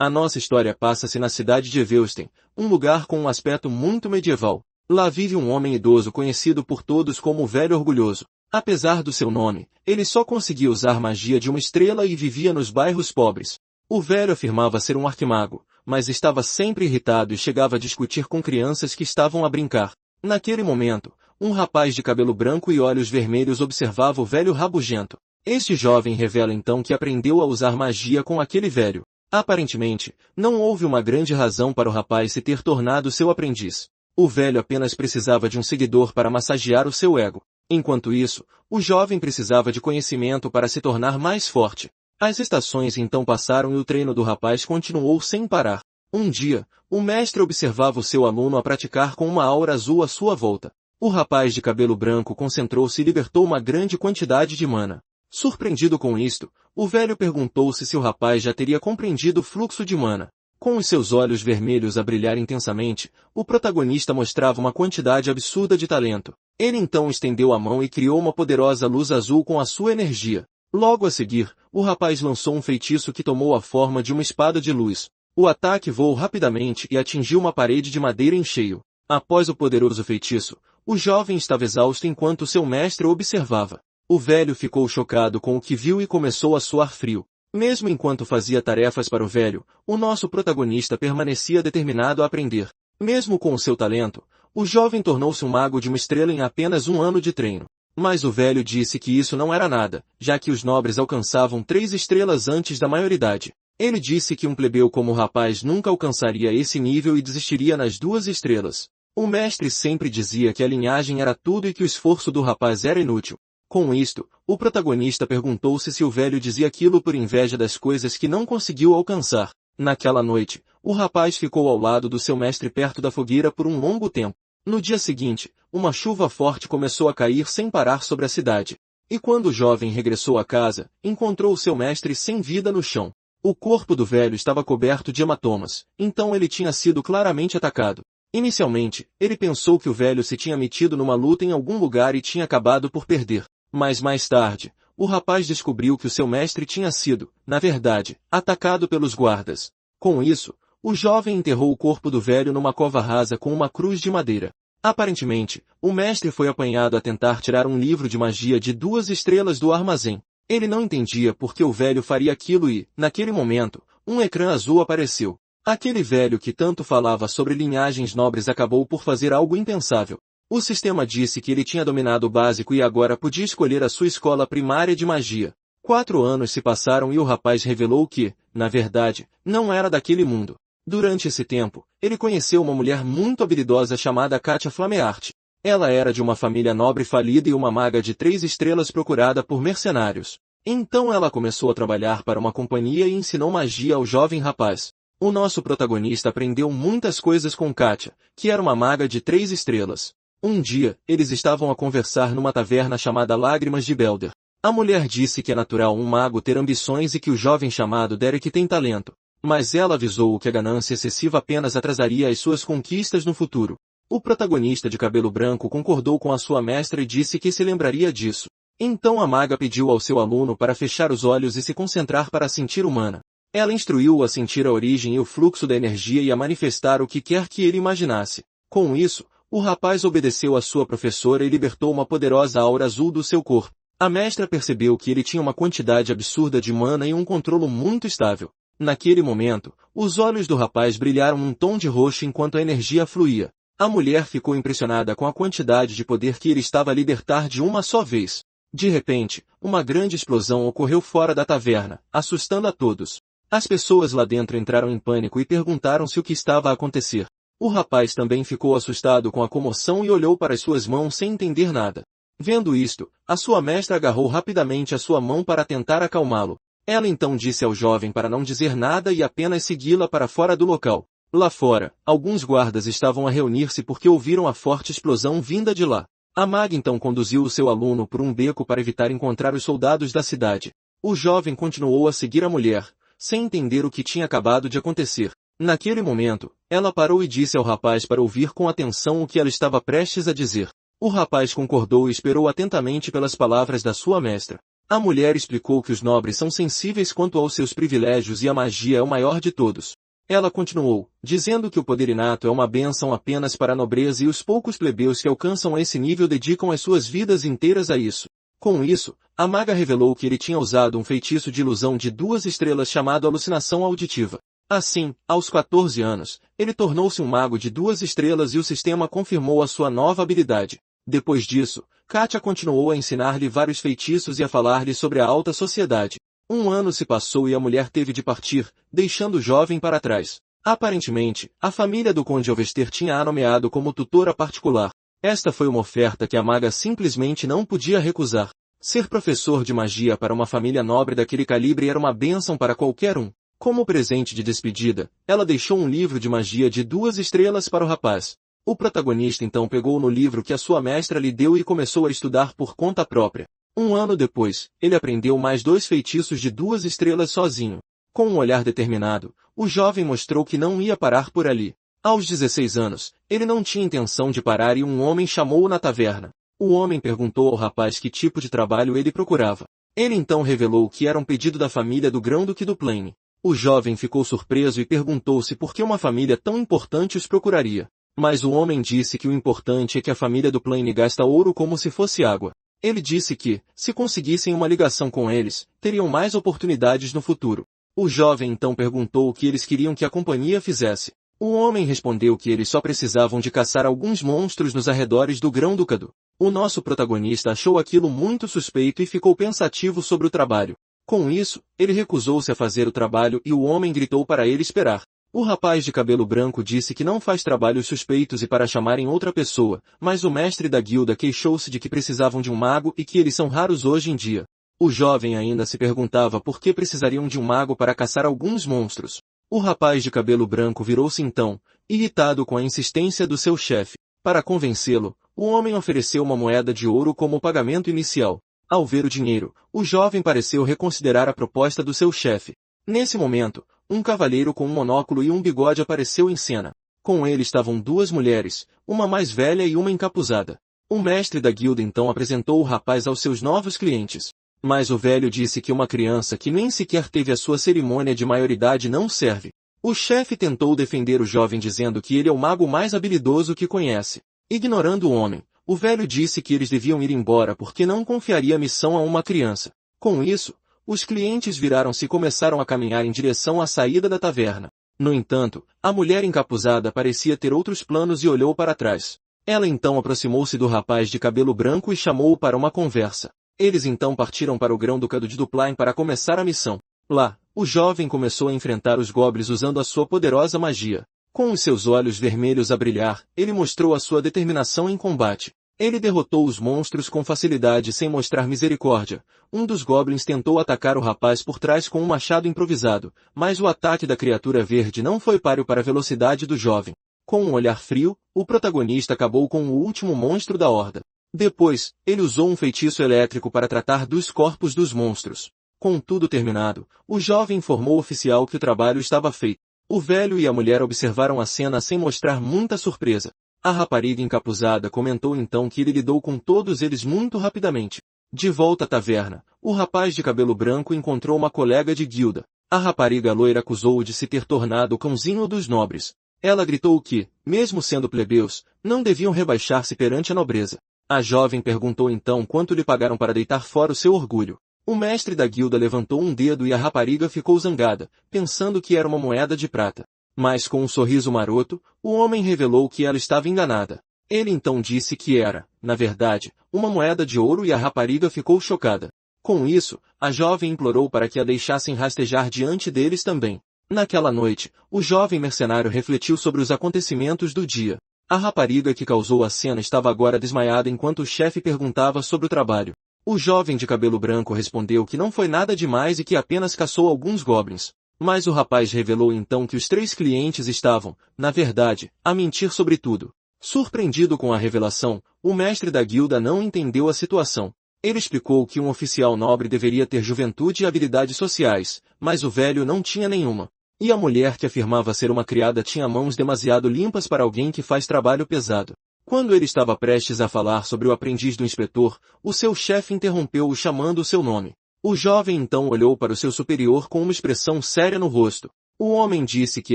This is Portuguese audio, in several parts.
A nossa história passa-se na cidade de Evelstein, um lugar com um aspecto muito medieval. Lá vive um homem idoso conhecido por todos como o Velho Orgulhoso. Apesar do seu nome, ele só conseguia usar magia de uma estrela e vivia nos bairros pobres. O velho afirmava ser um arquimago, mas estava sempre irritado e chegava a discutir com crianças que estavam a brincar. Naquele momento, um rapaz de cabelo branco e olhos vermelhos observava o velho rabugento. Este jovem revela então que aprendeu a usar magia com aquele velho. Aparentemente, não houve uma grande razão para o rapaz se ter tornado seu aprendiz. O velho apenas precisava de um seguidor para massagear o seu ego. Enquanto isso, o jovem precisava de conhecimento para se tornar mais forte. As estações então passaram e o treino do rapaz continuou sem parar. Um dia, o mestre observava o seu aluno a praticar com uma aura azul à sua volta. O rapaz de cabelo branco concentrou-se e libertou uma grande quantidade de mana. Surpreendido com isto, o velho perguntou-se se o rapaz já teria compreendido o fluxo de mana. Com os seus olhos vermelhos a brilhar intensamente, o protagonista mostrava uma quantidade absurda de talento. Ele então estendeu a mão e criou uma poderosa luz azul com a sua energia. Logo a seguir, o rapaz lançou um feitiço que tomou a forma de uma espada de luz. O ataque voou rapidamente e atingiu uma parede de madeira em cheio. Após o poderoso feitiço, o jovem estava exausto enquanto seu mestre o observava. O velho ficou chocado com o que viu e começou a suar frio. Mesmo enquanto fazia tarefas para o velho, o nosso protagonista permanecia determinado a aprender. Mesmo com o seu talento, o jovem tornou-se um mago de uma estrela em apenas um ano de treino. Mas o velho disse que isso não era nada, já que os nobres alcançavam 3 estrelas antes da maioridade. Ele disse que um plebeu como o rapaz nunca alcançaria esse nível e desistiria nas 2 estrelas. O mestre sempre dizia que a linhagem era tudo e que o esforço do rapaz era inútil. Com isto, o protagonista perguntou-se se o velho dizia aquilo por inveja das coisas que não conseguiu alcançar. Naquela noite, o rapaz ficou ao lado do seu mestre perto da fogueira por um longo tempo. No dia seguinte, uma chuva forte começou a cair sem parar sobre a cidade. E quando o jovem regressou à casa, encontrou seu mestre sem vida no chão. O corpo do velho estava coberto de hematomas, então ele tinha sido claramente atacado. Inicialmente, ele pensou que o velho se tinha metido numa luta em algum lugar e tinha acabado por perder. Mas mais tarde, o rapaz descobriu que o seu mestre tinha sido, na verdade, atacado pelos guardas. Com isso, o jovem enterrou o corpo do velho numa cova rasa com uma cruz de madeira. Aparentemente, o mestre foi apanhado a tentar tirar um livro de magia de 2 estrelas do armazém. Ele não entendia por que o velho faria aquilo e, naquele momento, um ecrã azul apareceu. Aquele velho que tanto falava sobre linhagens nobres acabou por fazer algo impensável. O sistema disse que ele tinha dominado o básico e agora podia escolher a sua escola primária de magia. 4 anos se passaram e o rapaz revelou que, na verdade, não era daquele mundo. Durante esse tempo, ele conheceu uma mulher muito habilidosa chamada Katia Flameart. Ela era de uma família nobre falida e uma maga de 3 estrelas procurada por mercenários. Então ela começou a trabalhar para uma companhia e ensinou magia ao jovem rapaz. O nosso protagonista aprendeu muitas coisas com Katia, que era uma maga de 3 estrelas. Um dia, eles estavam a conversar numa taverna chamada Lágrimas de Belder. A mulher disse que é natural um mago ter ambições e que o jovem chamado Derek tem talento. Mas ela avisou-o que a ganância excessiva apenas atrasaria as suas conquistas no futuro. O protagonista de cabelo branco concordou com a sua mestra e disse que se lembraria disso. Então a maga pediu ao seu aluno para fechar os olhos e se concentrar para sentir humana. Ela instruiu-o a sentir a origem e o fluxo da energia e a manifestar o que quer que ele imaginasse. Com isso, o rapaz obedeceu à sua professora e libertou uma poderosa aura azul do seu corpo. A mestra percebeu que ele tinha uma quantidade absurda de mana e um controle muito estável. Naquele momento, os olhos do rapaz brilharam num tom de roxo enquanto a energia fluía. A mulher ficou impressionada com a quantidade de poder que ele estava a libertar de uma só vez. De repente, uma grande explosão ocorreu fora da taverna, assustando a todos. As pessoas lá dentro entraram em pânico e perguntaram-se o que estava a acontecer. O rapaz também ficou assustado com a comoção e olhou para as suas mãos sem entender nada. Vendo isto, a sua mestra agarrou rapidamente a sua mão para tentar acalmá-lo. Ela então disse ao jovem para não dizer nada e apenas segui-la para fora do local. Lá fora, alguns guardas estavam a reunir-se porque ouviram a forte explosão vinda de lá. A maga então conduziu o seu aluno por um beco para evitar encontrar os soldados da cidade. O jovem continuou a seguir a mulher, sem entender o que tinha acabado de acontecer. Naquele momento, ela parou e disse ao rapaz para ouvir com atenção o que ela estava prestes a dizer. O rapaz concordou e esperou atentamente pelas palavras da sua mestra. A mulher explicou que os nobres são sensíveis quanto aos seus privilégios e a magia é o maior de todos. Ela continuou, dizendo que o poder inato é uma bênção apenas para a nobreza e os poucos plebeus que alcançam esse nível dedicam as suas vidas inteiras a isso. Com isso, a maga revelou que ele tinha usado um feitiço de ilusão de 2 estrelas chamado alucinação auditiva. Assim, aos 14 anos, ele tornou-se um mago de 2 estrelas e o sistema confirmou a sua nova habilidade. Depois disso, Katia continuou a ensinar-lhe vários feitiços e a falar-lhe sobre a alta sociedade. 1 ano se passou e a mulher teve de partir, deixando o jovem para trás. Aparentemente, a família do conde Ovester tinha a nomeado como tutora particular. Esta foi uma oferta que a maga simplesmente não podia recusar. Ser professor de magia para uma família nobre daquele calibre era uma bênção para qualquer um. Como presente de despedida, ela deixou um livro de magia de 2 estrelas para o rapaz. O protagonista então pegou no livro que a sua mestra lhe deu e começou a estudar por conta própria. 1 ano depois, ele aprendeu mais 2 feitiços de 2 estrelas sozinho. Com um olhar determinado, o jovem mostrou que não ia parar por ali. Aos 16 anos, ele não tinha intenção de parar e um homem chamou-o na taverna. O homem perguntou ao rapaz que tipo de trabalho ele procurava. Ele então revelou que era um pedido da família do Grão-Duque do Plaine. O jovem ficou surpreso e perguntou-se por que uma família tão importante os procuraria. Mas o homem disse que o importante é que a família do Plaine gasta ouro como se fosse água. Ele disse que, se conseguissem uma ligação com eles, teriam mais oportunidades no futuro. O jovem então perguntou o que eles queriam que a companhia fizesse. O homem respondeu que eles só precisavam de caçar alguns monstros nos arredores do Grão-Ducado. O nosso protagonista achou aquilo muito suspeito e ficou pensativo sobre o trabalho. Com isso, ele recusou-se a fazer o trabalho e o homem gritou para ele esperar. O rapaz de cabelo branco disse que não faz trabalhos suspeitos e para chamarem outra pessoa, mas o mestre da guilda queixou-se de que precisavam de um mago e que eles são raros hoje em dia. O jovem ainda se perguntava por que precisariam de um mago para caçar alguns monstros. O rapaz de cabelo branco virou-se então, irritado com a insistência do seu chefe. Para convencê-lo, o homem ofereceu uma moeda de ouro como pagamento inicial. Ao ver o dinheiro, o jovem pareceu reconsiderar a proposta do seu chefe. Nesse momento, um cavalheiro com um monóculo e um bigode apareceu em cena. Com ele estavam 2 mulheres, uma mais velha e uma encapuzada. O mestre da guilda então apresentou o rapaz aos seus novos clientes. Mas o velho disse que uma criança que nem sequer teve a sua cerimônia de maioridade não serve. O chefe tentou defender o jovem dizendo que ele é o mago mais habilidoso que conhece. Ignorando o homem, o velho disse que eles deviam ir embora porque não confiaria a missão a uma criança. Com isso, os clientes viraram-se e começaram a caminhar em direção à saída da taverna. No entanto, a mulher encapuzada parecia ter outros planos e olhou para trás. Ela então aproximou-se do rapaz de cabelo branco e chamou-o para uma conversa. Eles então partiram para o Grão-Ducado de Dupline para começar a missão. Lá, o jovem começou a enfrentar os goblins usando a sua poderosa magia. Com os seus olhos vermelhos a brilhar, ele mostrou a sua determinação em combate. Ele derrotou os monstros com facilidade sem mostrar misericórdia. Um dos goblins tentou atacar o rapaz por trás com um machado improvisado, mas o ataque da criatura verde não foi páreo para a velocidade do jovem. Com um olhar frio, o protagonista acabou com o último monstro da horda. Depois, ele usou um feitiço elétrico para tratar dos corpos dos monstros. Com tudo terminado, o jovem informou o oficial que o trabalho estava feito. O velho e a mulher observaram a cena sem mostrar muita surpresa. A rapariga encapuzada comentou então que ele lidou com todos eles muito rapidamente. De volta à taverna, o rapaz de cabelo branco encontrou uma colega de guilda. A rapariga loira acusou-o de se ter tornado o cãozinho dos nobres. Ela gritou que, mesmo sendo plebeus, não deviam rebaixar-se perante a nobreza. A jovem perguntou então quanto lhe pagaram para deitar fora o seu orgulho. O mestre da guilda levantou um dedo e a rapariga ficou zangada, pensando que era uma moeda de prata. Mas com um sorriso maroto, o homem revelou que ela estava enganada. Ele então disse que era, na verdade, uma moeda de ouro e a rapariga ficou chocada. Com isso, a jovem implorou para que a deixassem rastejar diante deles também. Naquela noite, o jovem mercenário refletiu sobre os acontecimentos do dia. A rapariga que causou a cena estava agora desmaiada enquanto o chefe perguntava sobre o trabalho. O jovem de cabelo branco respondeu que não foi nada demais e que apenas caçou alguns goblins. Mas o rapaz revelou então que os 3 clientes estavam, na verdade, a mentir sobre tudo. Surpreendido com a revelação, o mestre da guilda não entendeu a situação. Ele explicou que um oficial nobre deveria ter juventude e habilidades sociais, mas o velho não tinha nenhuma. E a mulher que afirmava ser uma criada tinha mãos demasiado limpas para alguém que faz trabalho pesado. Quando ele estava prestes a falar sobre o aprendiz do inspetor, o seu chefe interrompeu-o chamando o seu nome. O jovem então olhou para o seu superior com uma expressão séria no rosto. O homem disse que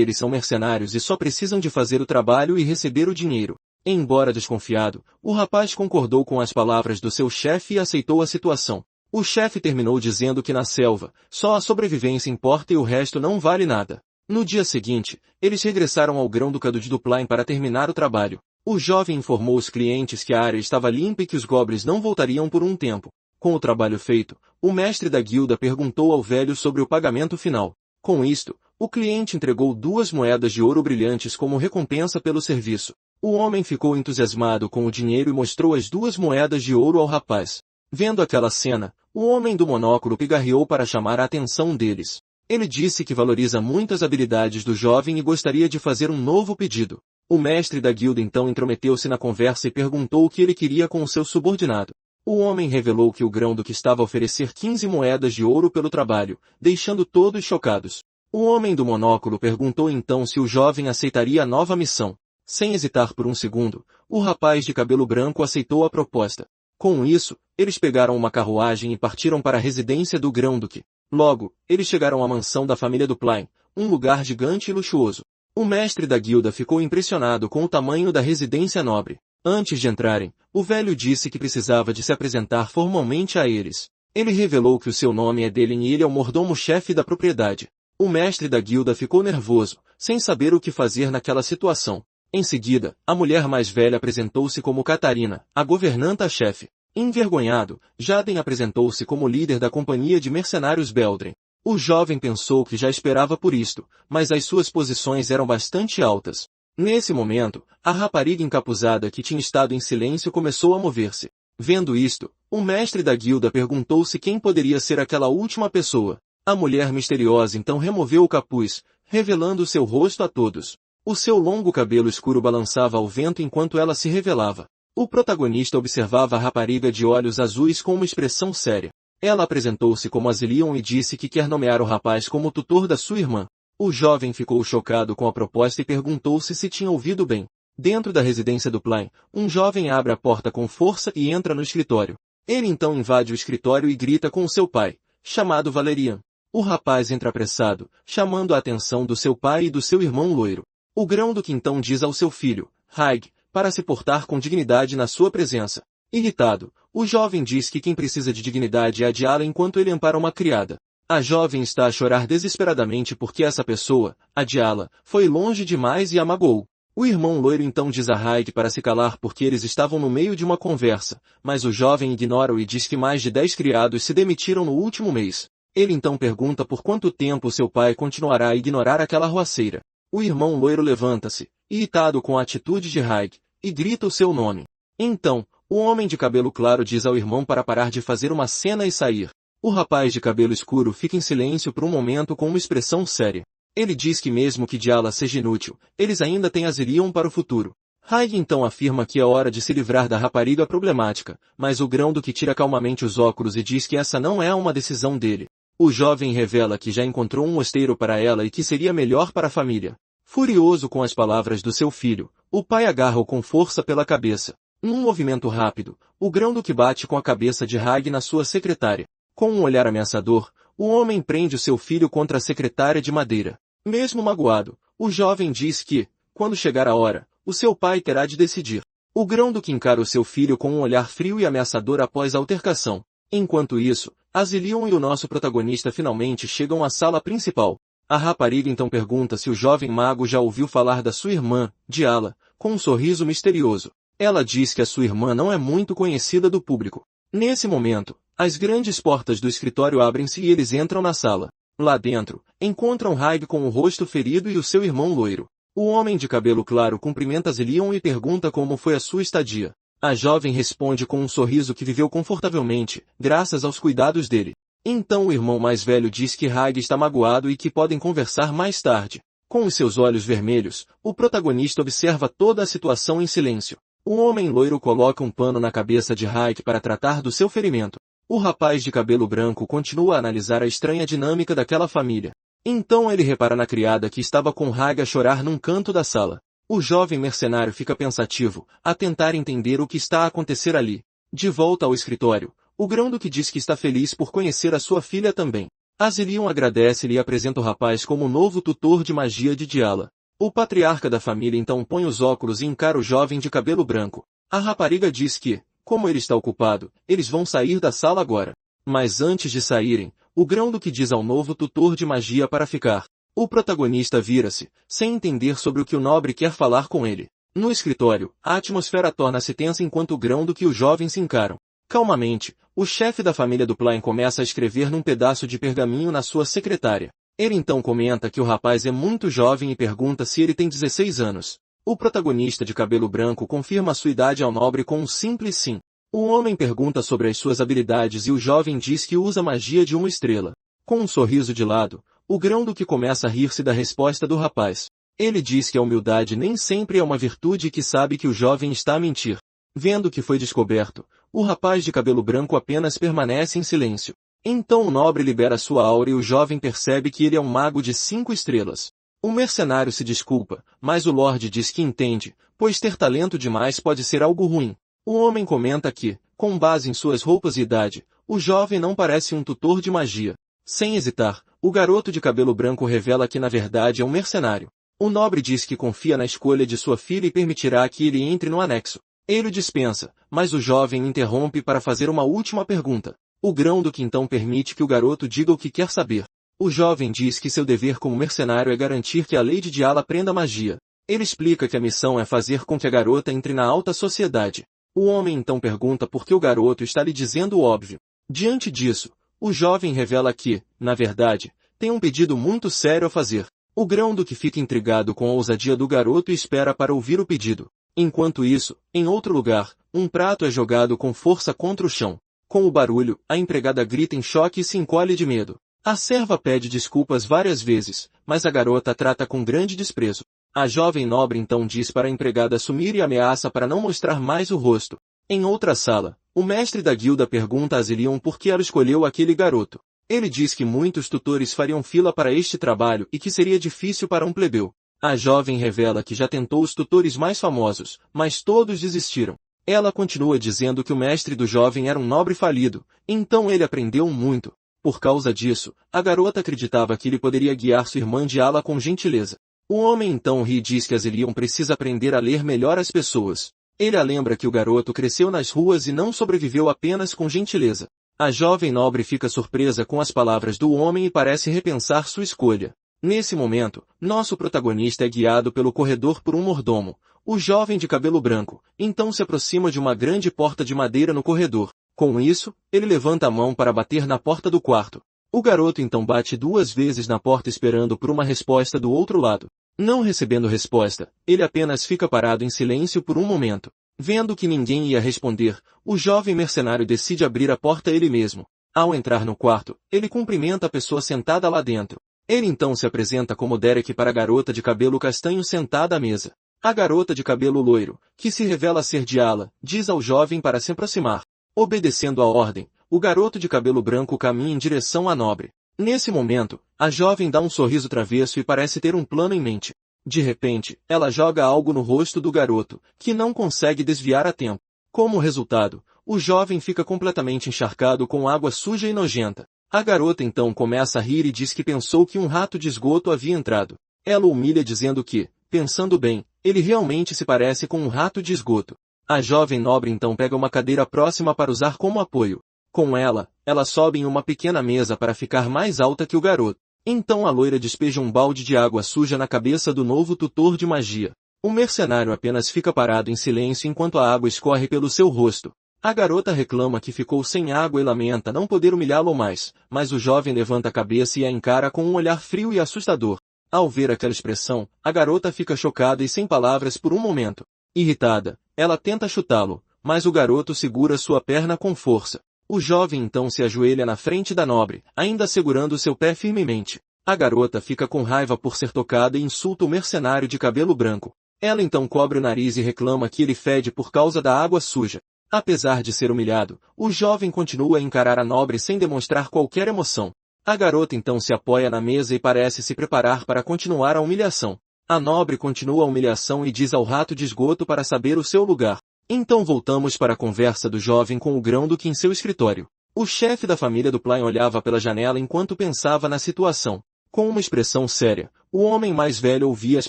eles são mercenários e só precisam de fazer o trabalho e receber o dinheiro. Embora desconfiado, o rapaz concordou com as palavras do seu chefe e aceitou a situação. O chefe terminou dizendo que na selva, só a sobrevivência importa e o resto não vale nada. No dia seguinte, eles regressaram ao grão-ducado de Duplain para terminar o trabalho. O jovem informou os clientes que a área estava limpa e que os goblins não voltariam por um tempo. Com o trabalho feito, o mestre da guilda perguntou ao velho sobre o pagamento final. Com isto, o cliente entregou 2 moedas de ouro brilhantes como recompensa pelo serviço. O homem ficou entusiasmado com o dinheiro e mostrou as 2 moedas de ouro ao rapaz. Vendo aquela cena, o homem do monóculo pigarreou para chamar a atenção deles. Ele disse que valoriza muito as habilidades do jovem e gostaria de fazer um novo pedido. O mestre da guilda então intrometeu-se na conversa e perguntou o que ele queria com o seu subordinado. O homem revelou que o grão-duque estava a oferecer 15 moedas de ouro pelo trabalho, deixando todos chocados. O homem do monóculo perguntou então se o jovem aceitaria a nova missão. Sem hesitar por um segundo, o rapaz de cabelo branco aceitou a proposta. Com isso, eles pegaram uma carruagem e partiram para a residência do grão-duque. Logo, eles chegaram à mansão da família Duplain, um lugar gigante e luxuoso. O mestre da guilda ficou impressionado com o tamanho da residência nobre. Antes de entrarem, o velho disse que precisava de se apresentar formalmente a eles. Ele revelou que o seu nome é Delin e ele é o mordomo-chefe da propriedade. O mestre da guilda ficou nervoso, sem saber o que fazer naquela situação. Em seguida, a mulher mais velha apresentou-se como Catarina, a governanta-chefe. Envergonhado, Jaden apresentou-se como líder da companhia de mercenários Beldren. O jovem pensou que já esperava por isto, mas as suas posições eram bastante altas. Nesse momento, a rapariga encapuzada que tinha estado em silêncio começou a mover-se. Vendo isto, o mestre da guilda perguntou-se quem poderia ser aquela última pessoa. A mulher misteriosa então removeu o capuz, revelando seu rosto a todos. O seu longo cabelo escuro balançava ao vento enquanto ela se revelava. O protagonista observava a rapariga de olhos azuis com uma expressão séria. Ela apresentou-se como Azilion e disse que quer nomear o rapaz como tutor da sua irmã. O jovem ficou chocado com a proposta e perguntou-se se tinha ouvido bem. Dentro da residência do Plain, um jovem abre a porta com força e entra no escritório. Ele então invade o escritório e grita com seu pai, chamado Valerian. O rapaz entra apressado, chamando a atenção do seu pai e do seu irmão loiro. O grão-duque então diz ao seu filho, Haig, para se portar com dignidade na sua presença. Irritado, o jovem diz que quem precisa de dignidade é a Diala enquanto ele ampara uma criada. A jovem está a chorar desesperadamente porque essa pessoa, a Diala, foi longe demais e a magoou. O irmão loiro então diz a Haig para se calar porque eles estavam no meio de uma conversa, mas o jovem ignora-o e diz que mais de 10 criados se demitiram no último mês. Ele então pergunta por quanto tempo seu pai continuará a ignorar aquela arruaceira. O irmão loiro levanta-se, irritado com a atitude de Haig, e grita o seu nome. Então, o homem de cabelo claro diz ao irmão para parar de fazer uma cena e sair. O rapaz de cabelo escuro fica em silêncio por um momento com uma expressão séria. Ele diz que mesmo que Diala seja inútil, eles ainda têm Azirion para o futuro. Haig então afirma que é hora de se livrar da rapariga problemática, mas o grão-duque tira calmamente os óculos e diz que essa não é uma decisão dele. O jovem revela que já encontrou um mosteiro para ela e que seria melhor para a família. Furioso com as palavras do seu filho, o pai agarra-o com força pela cabeça. Num movimento rápido, o grão-duque bate com a cabeça de Haig na sua secretária. Com um olhar ameaçador, o homem prende o seu filho contra a secretária de madeira. Mesmo magoado, o jovem diz que, quando chegar a hora, o seu pai terá de decidir. O grão-duque encara o seu filho com um olhar frio e ameaçador após a altercação. Enquanto isso, Azilion e o nosso protagonista finalmente chegam à sala principal. A rapariga então pergunta se o jovem mago já ouviu falar da sua irmã, Diala, com um sorriso misterioso. Ela diz que a sua irmã não é muito conhecida do público. Nesse momento, as grandes portas do escritório abrem-se e eles entram na sala. Lá dentro, encontram Haig com o rosto ferido e o seu irmão loiro. O homem de cabelo claro cumprimenta Azilion e pergunta como foi a sua estadia. A jovem responde com um sorriso que viveu confortavelmente, graças aos cuidados dele. Então o irmão mais velho diz que Haig está magoado e que podem conversar mais tarde. Com os seus olhos vermelhos, o protagonista observa toda a situação em silêncio. O homem loiro coloca um pano na cabeça de Haig para tratar do seu ferimento. O rapaz de cabelo branco continua a analisar a estranha dinâmica daquela família. Então ele repara na criada que estava com Haig a chorar num canto da sala. O jovem mercenário fica pensativo, a tentar entender o que está a acontecer ali. De volta ao escritório, O grão-duque diz que está feliz por conhecer a sua filha também. Asilion agradece-lhe e apresenta o rapaz como o novo tutor de magia de Diala. O patriarca da família então põe os óculos e encara o jovem de cabelo branco. A rapariga diz que, como ele está ocupado, eles vão sair da sala agora. Mas antes de saírem, o grão-duque diz ao novo tutor de magia para ficar. O protagonista vira-se, sem entender sobre o que o nobre quer falar com ele. No escritório, a atmosfera torna-se tensa enquanto o grão-duque e o jovem se encaram. Calmamente, o chefe da família do Plain começa a escrever num pedaço de pergaminho na sua secretária. Ele então comenta que o rapaz é muito jovem e pergunta se ele tem 16 anos. O protagonista de cabelo branco confirma sua idade ao nobre com um simples sim. O homem pergunta sobre as suas habilidades e o jovem diz que usa magia de uma estrela. Com um sorriso de lado, o grão-duque começa a rir-se da resposta do rapaz. Ele diz que a humildade nem sempre é uma virtude e que sabe que o jovem está a mentir. Vendo que foi descoberto, o rapaz de cabelo branco apenas permanece em silêncio. Então o nobre libera sua aura e o jovem percebe que ele é um mago de 5 estrelas. O mercenário se desculpa, mas o Lorde diz que entende, pois ter talento demais pode ser algo ruim. O homem comenta que, com base em suas roupas e idade, o jovem não parece um tutor de magia. Sem hesitar, o garoto de cabelo branco revela que na verdade é um mercenário. O nobre diz que confia na escolha de sua filha e permitirá que ele entre no anexo. Ele o dispensa, mas o jovem interrompe para fazer uma última pergunta. O grão-duque então permite que o garoto diga o que quer saber. O jovem diz que seu dever como mercenário é garantir que a Lady Diala aprenda magia. Ele explica que a missão é fazer com que a garota entre na alta sociedade. O homem então pergunta por que o garoto está lhe dizendo o óbvio. Diante disso, o jovem revela que, na verdade, tem um pedido muito sério a fazer. O grão-duque fica intrigado com a ousadia do garoto e espera para ouvir o pedido. Enquanto isso, em outro lugar, um prato é jogado com força contra o chão. Com o barulho, a empregada grita em choque e se encolhe de medo. A serva pede desculpas várias vezes, mas a garota trata com grande desprezo. A jovem nobre então diz para a empregada sumir e ameaça para não mostrar mais o rosto. Em outra sala, o mestre da guilda pergunta a Asilion por que ela escolheu aquele garoto. Ele diz que muitos tutores fariam fila para este trabalho e que seria difícil para um plebeu. A jovem revela que já tentou os tutores mais famosos, mas todos desistiram. Ela continua dizendo que o mestre do jovem era um nobre falido, então ele aprendeu muito. Por causa disso, a garota acreditava que ele poderia guiar sua irmã Diala com gentileza. O homem então ri e diz que Asilion precisa aprender a ler melhor as pessoas. Ele a lembra que o garoto cresceu nas ruas e não sobreviveu apenas com gentileza. A jovem nobre fica surpresa com as palavras do homem e parece repensar sua escolha. Nesse momento, nosso protagonista é guiado pelo corredor por um mordomo. O jovem de cabelo branco, então se aproxima de uma grande porta de madeira no corredor. Com isso, ele levanta a mão para bater na porta do quarto. O garoto então bate 2 vezes na porta esperando por uma resposta do outro lado. Não recebendo resposta, ele apenas fica parado em silêncio por um momento. Vendo que ninguém ia responder, o jovem mercenário decide abrir a porta ele mesmo. Ao entrar no quarto, ele cumprimenta a pessoa sentada lá dentro. Ele então se apresenta como Derek para a garota de cabelo castanho sentada à mesa. A garota de cabelo loiro, que se revela ser Diala, diz ao jovem para se aproximar. Obedecendo a ordem, o garoto de cabelo branco caminha em direção à nobre. Nesse momento, a jovem dá um sorriso travesso e parece ter um plano em mente. De repente, ela joga algo no rosto do garoto, que não consegue desviar a tempo. Como resultado, o jovem fica completamente encharcado com água suja e nojenta. A garota então começa a rir e diz que pensou que um rato de esgoto havia entrado. Ela o humilha dizendo que, pensando bem, ele realmente se parece com um rato de esgoto. A jovem nobre então pega uma cadeira próxima para usar como apoio. Com ela sobe em uma pequena mesa para ficar mais alta que o garoto. Então a loira despeja um balde de água suja na cabeça do novo tutor de magia. O mercenário apenas fica parado em silêncio enquanto a água escorre pelo seu rosto. A garota reclama que ficou sem água e lamenta não poder humilhá-lo mais, mas o jovem levanta a cabeça e a encara com um olhar frio e assustador. Ao ver aquela expressão, a garota fica chocada e sem palavras por um momento. Irritada, ela tenta chutá-lo, mas o garoto segura sua perna com força. O jovem então se ajoelha na frente da nobre, ainda segurando seu pé firmemente. A garota fica com raiva por ser tocada e insulta o mercenário de cabelo branco. Ela então cobre o nariz e reclama que ele fede por causa da água suja. Apesar de ser humilhado, o jovem continua a encarar a nobre sem demonstrar qualquer emoção. A garota então se apoia na mesa e parece se preparar para continuar a humilhação. A nobre continua a humilhação e diz ao rato de esgoto para saber o seu lugar. Então voltamos para a conversa do jovem com o Grão-Duque em seu escritório. O chefe da família do Plain olhava pela janela enquanto pensava na situação. Com uma expressão séria, o homem mais velho ouvia as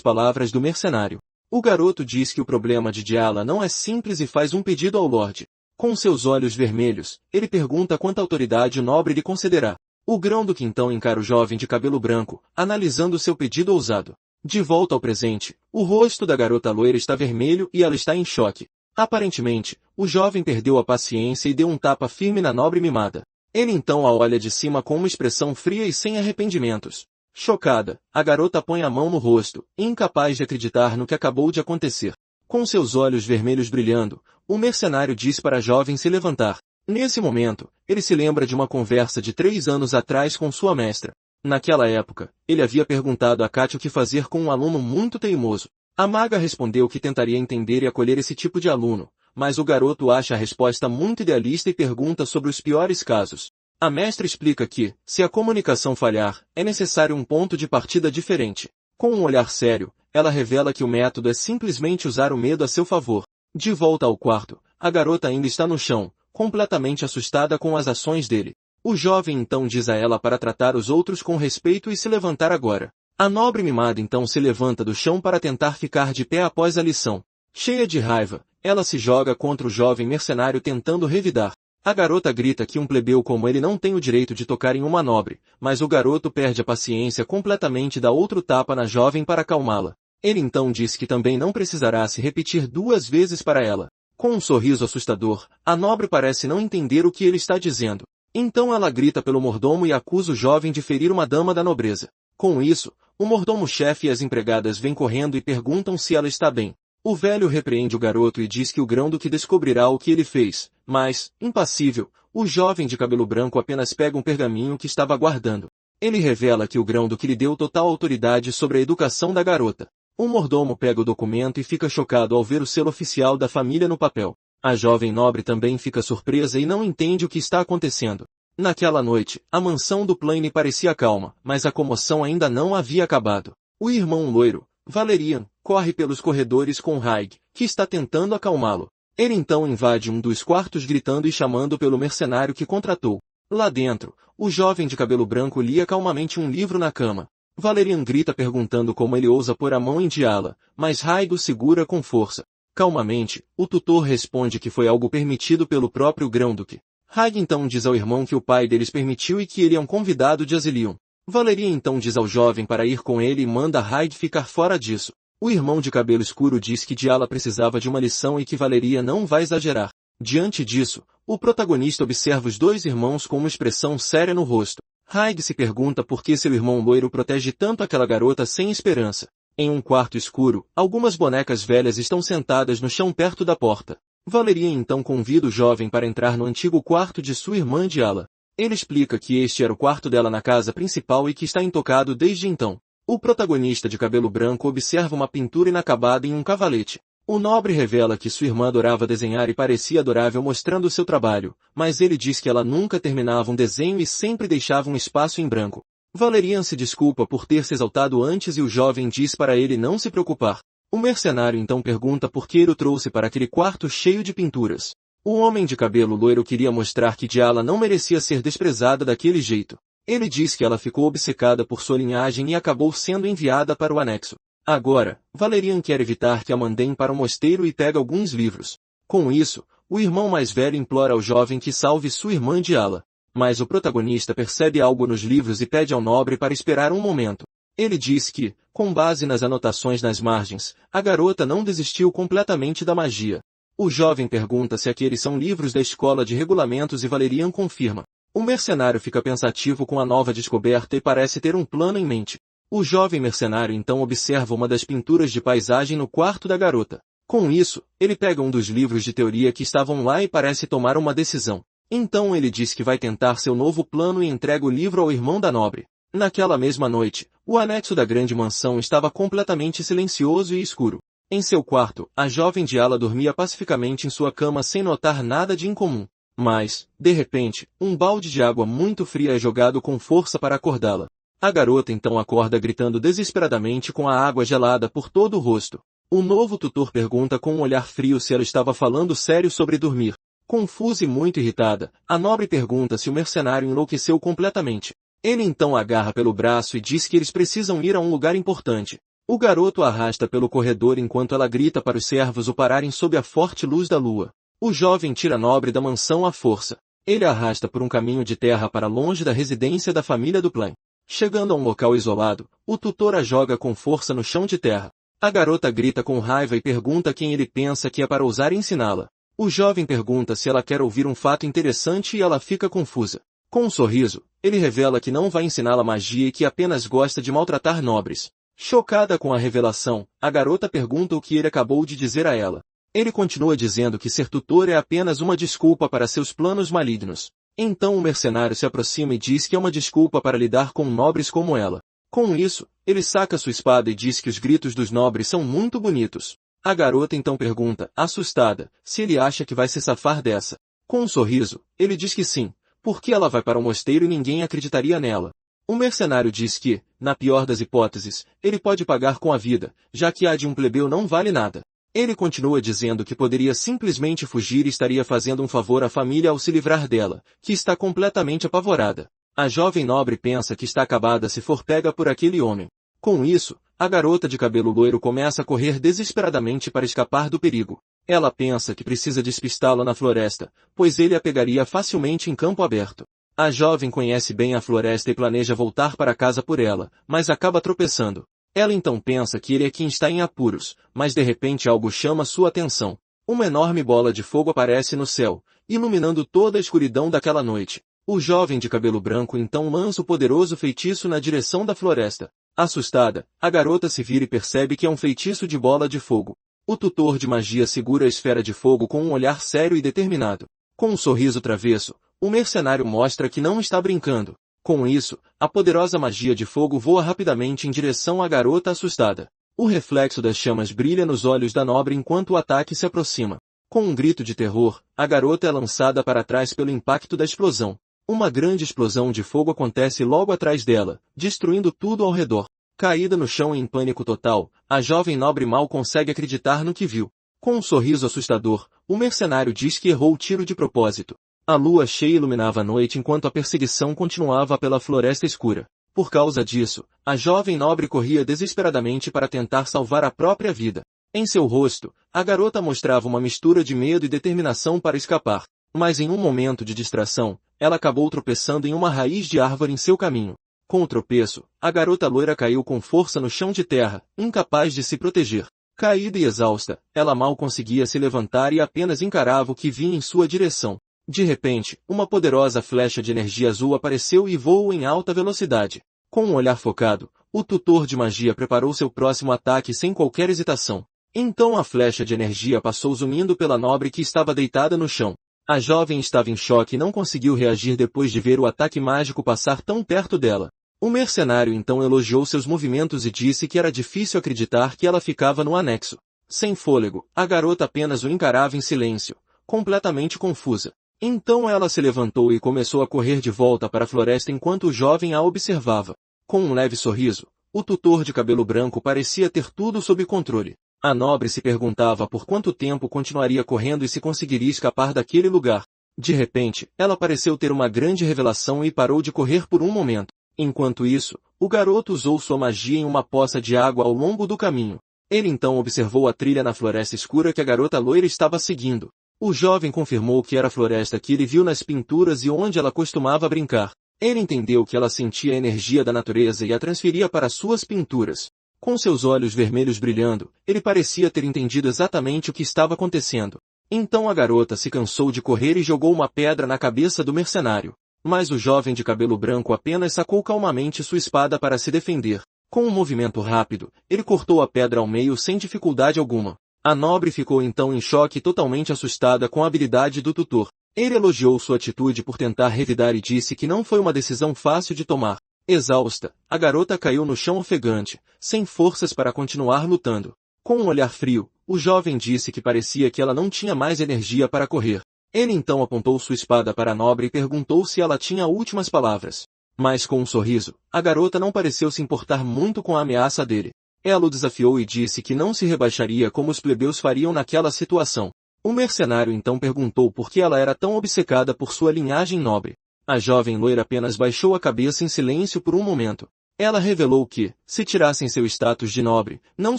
palavras do mercenário. O garoto diz que o problema de Diala não é simples e faz um pedido ao Lorde. Com seus olhos vermelhos, ele pergunta quanta autoridade o nobre lhe concederá. O Grão-Duque então encara o jovem de cabelo branco, analisando seu pedido ousado. De volta ao presente, o rosto da garota loira está vermelho e ela está em choque. Aparentemente, o jovem perdeu a paciência e deu um tapa firme na nobre mimada. Ele então a olha de cima com uma expressão fria e sem arrependimentos. Chocada, a garota põe a mão no rosto, incapaz de acreditar no que acabou de acontecer. Com seus olhos vermelhos brilhando, o mercenário diz para a jovem se levantar. Nesse momento, ele se lembra de uma conversa de 3 anos atrás com sua mestra. Naquela época, ele havia perguntado a Katia o que fazer com um aluno muito teimoso. A maga respondeu que tentaria entender e acolher esse tipo de aluno, mas o garoto acha a resposta muito idealista e pergunta sobre os piores casos. A mestra explica que, se a comunicação falhar, é necessário um ponto de partida diferente. Com um olhar sério, ela revela que o método é simplesmente usar o medo a seu favor. De volta ao quarto, a garota ainda está no chão, completamente assustada com as ações dele. O jovem então diz a ela para tratar os outros com respeito e se levantar agora. A nobre mimada então se levanta do chão para tentar ficar de pé após a lição. Cheia de raiva, ela se joga contra o jovem mercenário tentando revidar. A garota grita que um plebeu como ele não tem o direito de tocar em uma nobre, mas o garoto perde a paciência completamente e dá outro tapa na jovem para acalmá-la. Ele então diz que também não precisará se repetir 2 vezes para ela. Com um sorriso assustador, a nobre parece não entender o que ele está dizendo. Então ela grita pelo mordomo e acusa o jovem de ferir uma dama da nobreza. Com isso, o mordomo-chefe e as empregadas vêm correndo e perguntam se ela está bem. O velho repreende o garoto e diz que o Grão-Duque descobrirá o que ele fez, mas, impassível, o jovem de cabelo branco apenas pega um pergaminho que estava guardando. Ele revela que o Grão-Duque lhe deu total autoridade sobre a educação da garota. O mordomo pega o documento e fica chocado ao ver o selo oficial da família no papel. A jovem nobre também fica surpresa e não entende o que está acontecendo. Naquela noite, a mansão do Plain parecia calma, mas a comoção ainda não havia acabado. O irmão loiro, Valerian, corre pelos corredores com Haig, que está tentando acalmá-lo. Ele então invade um dos quartos gritando e chamando pelo mercenário que contratou. Lá dentro, o jovem de cabelo branco lia calmamente um livro na cama. Valerian grita perguntando como ele ousa pôr a mão em Diala, mas Haig o segura com força. Calmamente, o tutor responde que foi algo permitido pelo próprio Grão-Duque. Haig então diz ao irmão que o pai deles permitiu e que ele é um convidado de Azilion. Valerian então diz ao jovem para ir com ele e manda Haig ficar fora disso. O irmão de cabelo escuro diz que Diala precisava de uma lição e que Valerian não vai exagerar. Diante disso, o protagonista observa os 2 irmãos com uma expressão séria no rosto. Haig se pergunta por que seu irmão loiro protege tanto aquela garota sem esperança. Em um quarto escuro, algumas bonecas velhas estão sentadas no chão perto da porta. Valerian então convida o jovem para entrar no antigo quarto de sua irmã Diala. Ele explica que este era o quarto dela na casa principal e que está intocado desde então. O protagonista de cabelo branco observa uma pintura inacabada em um cavalete. O nobre revela que sua irmã adorava desenhar e parecia adorável mostrando seu trabalho, mas ele diz que ela nunca terminava um desenho e sempre deixava um espaço em branco. Valerian se desculpa por ter se exaltado antes e o jovem diz para ele não se preocupar. O mercenário então pergunta por que ele o trouxe para aquele quarto cheio de pinturas. O homem de cabelo loiro queria mostrar que Diala não merecia ser desprezada daquele jeito. Ele diz que ela ficou obcecada por sua linhagem e acabou sendo enviada para o anexo. Agora, Valerian quer evitar que a mandem para o mosteiro e pega alguns livros. Com isso, o irmão mais velho implora ao jovem que salve sua irmã Diala. Mas o protagonista percebe algo nos livros e pede ao nobre para esperar um momento. Ele diz que, com base nas anotações nas margens, a garota não desistiu completamente da magia. O jovem pergunta se aqueles são livros da escola de regulamentos e Valerian confirma. O mercenário fica pensativo com a nova descoberta e parece ter um plano em mente. O jovem mercenário então observa uma das pinturas de paisagem no quarto da garota. Com isso, ele pega um dos livros de teoria que estavam lá e parece tomar uma decisão. Então ele diz que vai tentar seu novo plano e entrega o livro ao irmão da nobre. Naquela mesma noite, o anexo da grande mansão estava completamente silencioso e escuro. Em seu quarto, a jovem Diala dormia pacificamente em sua cama sem notar nada de incomum. Mas, de repente, um balde de água muito fria é jogado com força para acordá-la. A garota então acorda gritando desesperadamente com a água gelada por todo o rosto. O novo tutor pergunta com um olhar frio se ela estava falando sério sobre dormir. Confusa e muito irritada, a nobre pergunta se o mercenário enlouqueceu completamente. Ele então a agarra pelo braço e diz que eles precisam ir a um lugar importante. O garoto a arrasta pelo corredor enquanto ela grita para os servos o pararem sob a forte luz da lua. O jovem tira a nobre da mansão à força. Ele a arrasta por um caminho de terra para longe da residência da família do Plain. Chegando a um local isolado, o tutor a joga com força no chão de terra. A garota grita com raiva e pergunta quem ele pensa que é para ousar ensiná-la. O jovem pergunta se ela quer ouvir um fato interessante e ela fica confusa. Com um sorriso, ele revela que não vai ensiná-la magia e que apenas gosta de maltratar nobres. Chocada com a revelação, a garota pergunta o que ele acabou de dizer a ela. Ele continua dizendo que ser tutor é apenas uma desculpa para seus planos malignos. Então o mercenário se aproxima e diz que é uma desculpa para lidar com nobres como ela. Com isso, ele saca sua espada e diz que os gritos dos nobres são muito bonitos. A garota então pergunta, assustada, se ele acha que vai se safar dessa. Com um sorriso, ele diz que sim, porque ela vai para o mosteiro e ninguém acreditaria nela. O mercenário diz que, na pior das hipóteses, ele pode pagar com a vida, já que a de um plebeu não vale nada. Ele continua dizendo que poderia simplesmente fugir e estaria fazendo um favor à família ao se livrar dela, que está completamente apavorada. A jovem nobre pensa que está acabada se for pega por aquele homem. Com isso, a garota de cabelo loiro começa a correr desesperadamente para escapar do perigo. Ela pensa que precisa despistá-lo na floresta, pois ele a pegaria facilmente em campo aberto. A jovem conhece bem a floresta e planeja voltar para casa por ela, mas acaba tropeçando. Ela então pensa que ele é quem está em apuros, mas de repente algo chama sua atenção. Uma enorme bola de fogo aparece no céu, iluminando toda a escuridão daquela noite. O jovem de cabelo branco então lança o poderoso feitiço na direção da floresta. Assustada, a garota se vira e percebe que é um feitiço de bola de fogo. O tutor de magia segura a esfera de fogo com um olhar sério e determinado. Com um sorriso travesso, o mercenário mostra que não está brincando. Com isso, a poderosa magia de fogo voa rapidamente em direção à garota assustada. O reflexo das chamas brilha nos olhos da nobre enquanto o ataque se aproxima. Com um grito de terror, a garota é lançada para trás pelo impacto da explosão. Uma grande explosão de fogo acontece logo atrás dela, destruindo tudo ao redor. Caída no chão em pânico total, a jovem nobre mal consegue acreditar no que viu. Com um sorriso assustador, o mercenário diz que errou o tiro de propósito. A lua cheia iluminava a noite enquanto a perseguição continuava pela floresta escura. Por causa disso, a jovem nobre corria desesperadamente para tentar salvar a própria vida. Em seu rosto, a garota mostrava uma mistura de medo e determinação para escapar. Mas em um momento de distração, ela acabou tropeçando em uma raiz de árvore em seu caminho. Com o tropeço, a garota loira caiu com força no chão de terra, incapaz de se proteger. Caída e exausta, ela mal conseguia se levantar e apenas encarava o que vinha em sua direção. De repente, uma poderosa flecha de energia azul apareceu e voou em alta velocidade. Com um olhar focado, o tutor de magia preparou seu próximo ataque sem qualquer hesitação. Então a flecha de energia passou zunindo pela nobre que estava deitada no chão. A jovem estava em choque e não conseguiu reagir depois de ver o ataque mágico passar tão perto dela. O mercenário então elogiou seus movimentos e disse que era difícil acreditar que ela ficava no anexo. Sem fôlego, a garota apenas o encarava em silêncio, completamente confusa. Então ela se levantou e começou a correr de volta para a floresta enquanto o jovem a observava. Com um leve sorriso, o tutor de cabelo branco parecia ter tudo sob controle. A nobre se perguntava por quanto tempo continuaria correndo e se conseguiria escapar daquele lugar. De repente, ela pareceu ter uma grande revelação e parou de correr por um momento. Enquanto isso, o garoto usou sua magia em uma poça de água ao longo do caminho. Ele então observou a trilha na floresta escura que a garota loira estava seguindo. O jovem confirmou que era a floresta que ele viu nas pinturas e onde ela costumava brincar. Ele entendeu que ela sentia a energia da natureza e a transferia para suas pinturas. Com seus olhos vermelhos brilhando, ele parecia ter entendido exatamente o que estava acontecendo. Então a garota se cansou de correr e jogou uma pedra na cabeça do mercenário. Mas o jovem de cabelo branco apenas sacou calmamente sua espada para se defender. Com um movimento rápido, ele cortou a pedra ao meio sem dificuldade alguma. A nobre ficou então em choque e totalmente assustada com a habilidade do tutor. Ele elogiou sua atitude por tentar revidar e disse que não foi uma decisão fácil de tomar. Exausta, a garota caiu no chão ofegante, sem forças para continuar lutando. Com um olhar frio, o jovem disse que parecia que ela não tinha mais energia para correr. Ele então apontou sua espada para a nobre e perguntou se ela tinha últimas palavras. Mas com um sorriso, a garota não pareceu se importar muito com a ameaça dele. Ela o desafiou e disse que não se rebaixaria como os plebeus fariam naquela situação. O mercenário então perguntou por que ela era tão obcecada por sua linhagem nobre. A jovem loira apenas baixou a cabeça em silêncio por um momento. Ela revelou que, se tirassem seu status de nobre, não